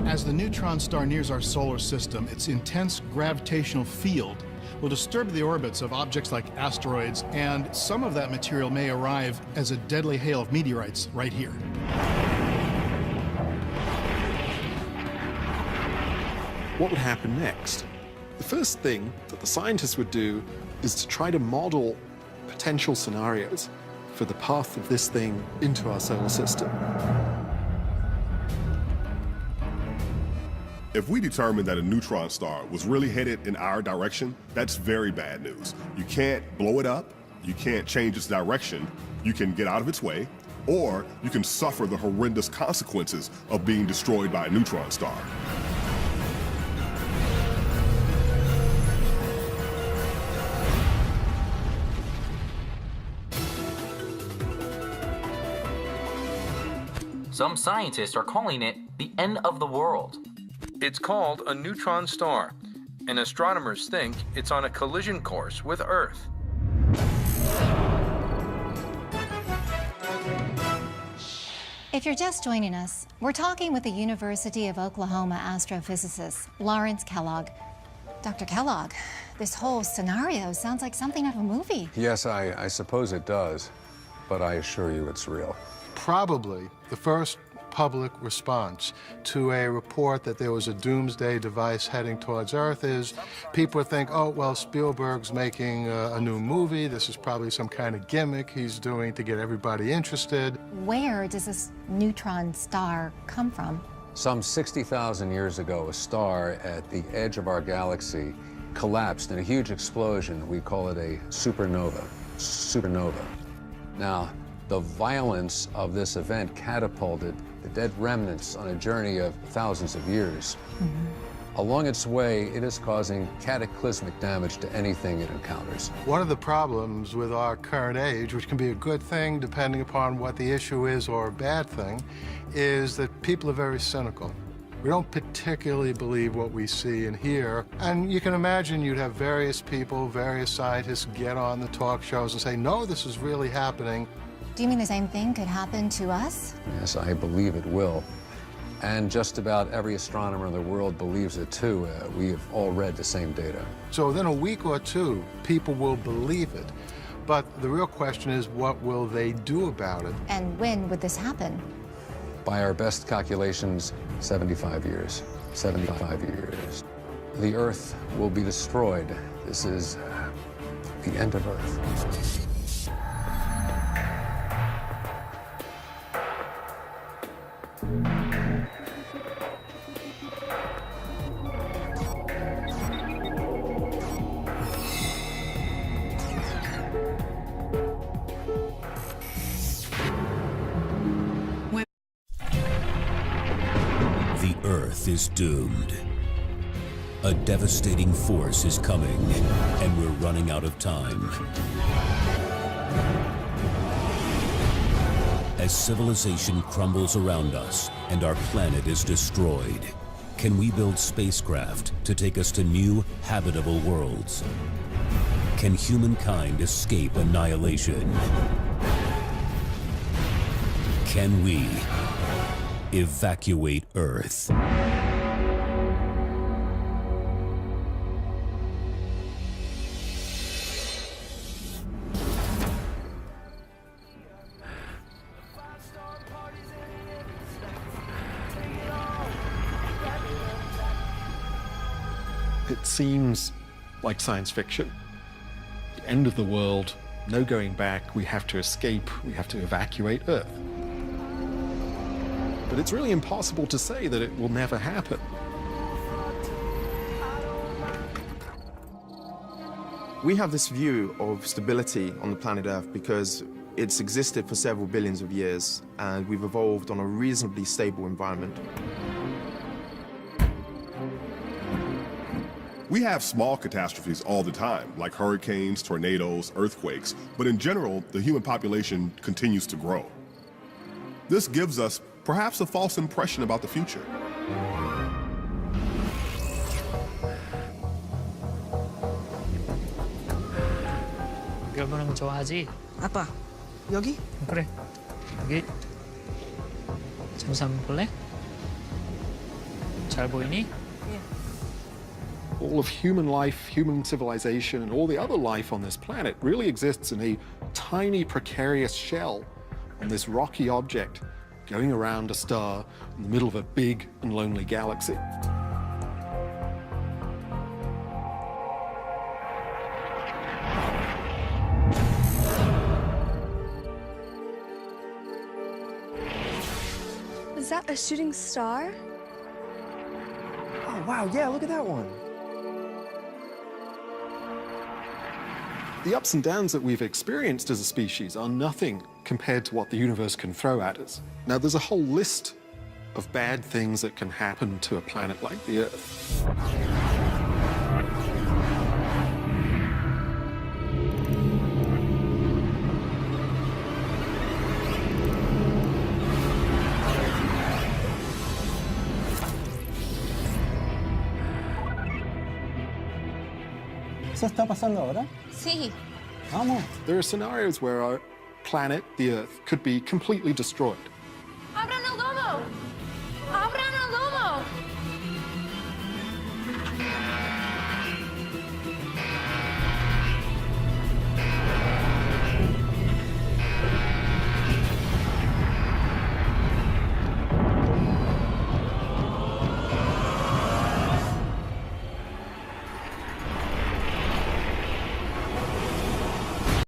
As the neutron star nears our solar system, its intense gravitational field will disturb the orbits of objects like asteroids, and some of that material may arrive as a deadly hail of meteorites right here. What would happen next? The first thing that the scientists would do is to try to model potential scenarios for the path of this thing into our solar system. If we determine that a neutron star was really headed in our direction, that's very bad news. You can't blow it up, you can't change its direction, you can get out of its way, or you can suffer the horrendous consequences of being destroyed by a neutron star. Some scientists are calling it the end of the world. It's called a neutron star. and astronomers think it's on a collision course with Earth. If you're just joining us, we're talking with the University of Oklahoma astrophysicist Lawrence Kellogg. Dr. Kellogg, this whole scenario sounds like something out of a movie. Yes, I suppose it does, but I assure you it's real. Probably the first public response to a report that there was a doomsday device heading towards Earth is people would think, oh, well, Spielberg's making a new movie. This is probably some kind of gimmick he's doing to get everybody interested. Where does this neutron star come from? Some 60,000 years ago, a star at the edge of our galaxy collapsed in a huge explosion. We call it a supernova. Now, the violence of this event catapulted the dead remnants on a journey of thousands of years. Along its way, it is causing cataclysmic damage to anything it encounters. One of the problems with our current age, which can be a good thing depending upon what the issue is or a bad thing, is that people are very cynical. We don't particularly believe what we see and hear. And you can imagine you'd have various people, various scientists get on the talk shows and say, no, this is really happening. Do you mean the same thing could happen to us? Yes, I believe it will. And just about every astronomer in the world believes it too. We have all read the same data. So within a week or two, people will believe it. But the real question is, what will they do about it? And when would this happen? By our best calculations, 75 years. 75 years. The Earth will be destroyed. This is the end of Earth. The Earth is doomed. A devastating force is coming, and we're running out of time. As civilization crumbles around us and our planet is destroyed, can we build spacecraft to take us to new, habitable worlds? Can humankind escape annihilation? Can we evacuate Earth? It seems like science fiction. The end of the world, no going back, we have to escape, we have to evacuate Earth. But it's really impossible to say that it will never happen. We have this view of stability on the planet Earth because it's existed for several billions of years, and we've evolved on a reasonably stable environment. We have small catastrophes all the time, like hurricanes, tornadoes, earthquakes, but in general, the human population continues to grow. This gives us perhaps a false impression about the future. 별 보는 거 좋아하지? 아빠, 여기? 그래, 여기. 잠시 한번 볼래? 잘 보이니? All of human life, human civilization, and all the other life on this planet really exists in a tiny, precarious shell on this rocky object going around a star in the middle of a big and lonely galaxy. Is that a shooting star? Oh, wow, yeah, look at that one. The ups and downs that we've experienced as a species are nothing compared to what the universe can throw at us. Now, there's a whole list of bad things that can happen to a planet like the Earth. ¿Eso está pasando ahora? Sí. Vamos. There are scenarios where our planet, the Earth, could be completely destroyed.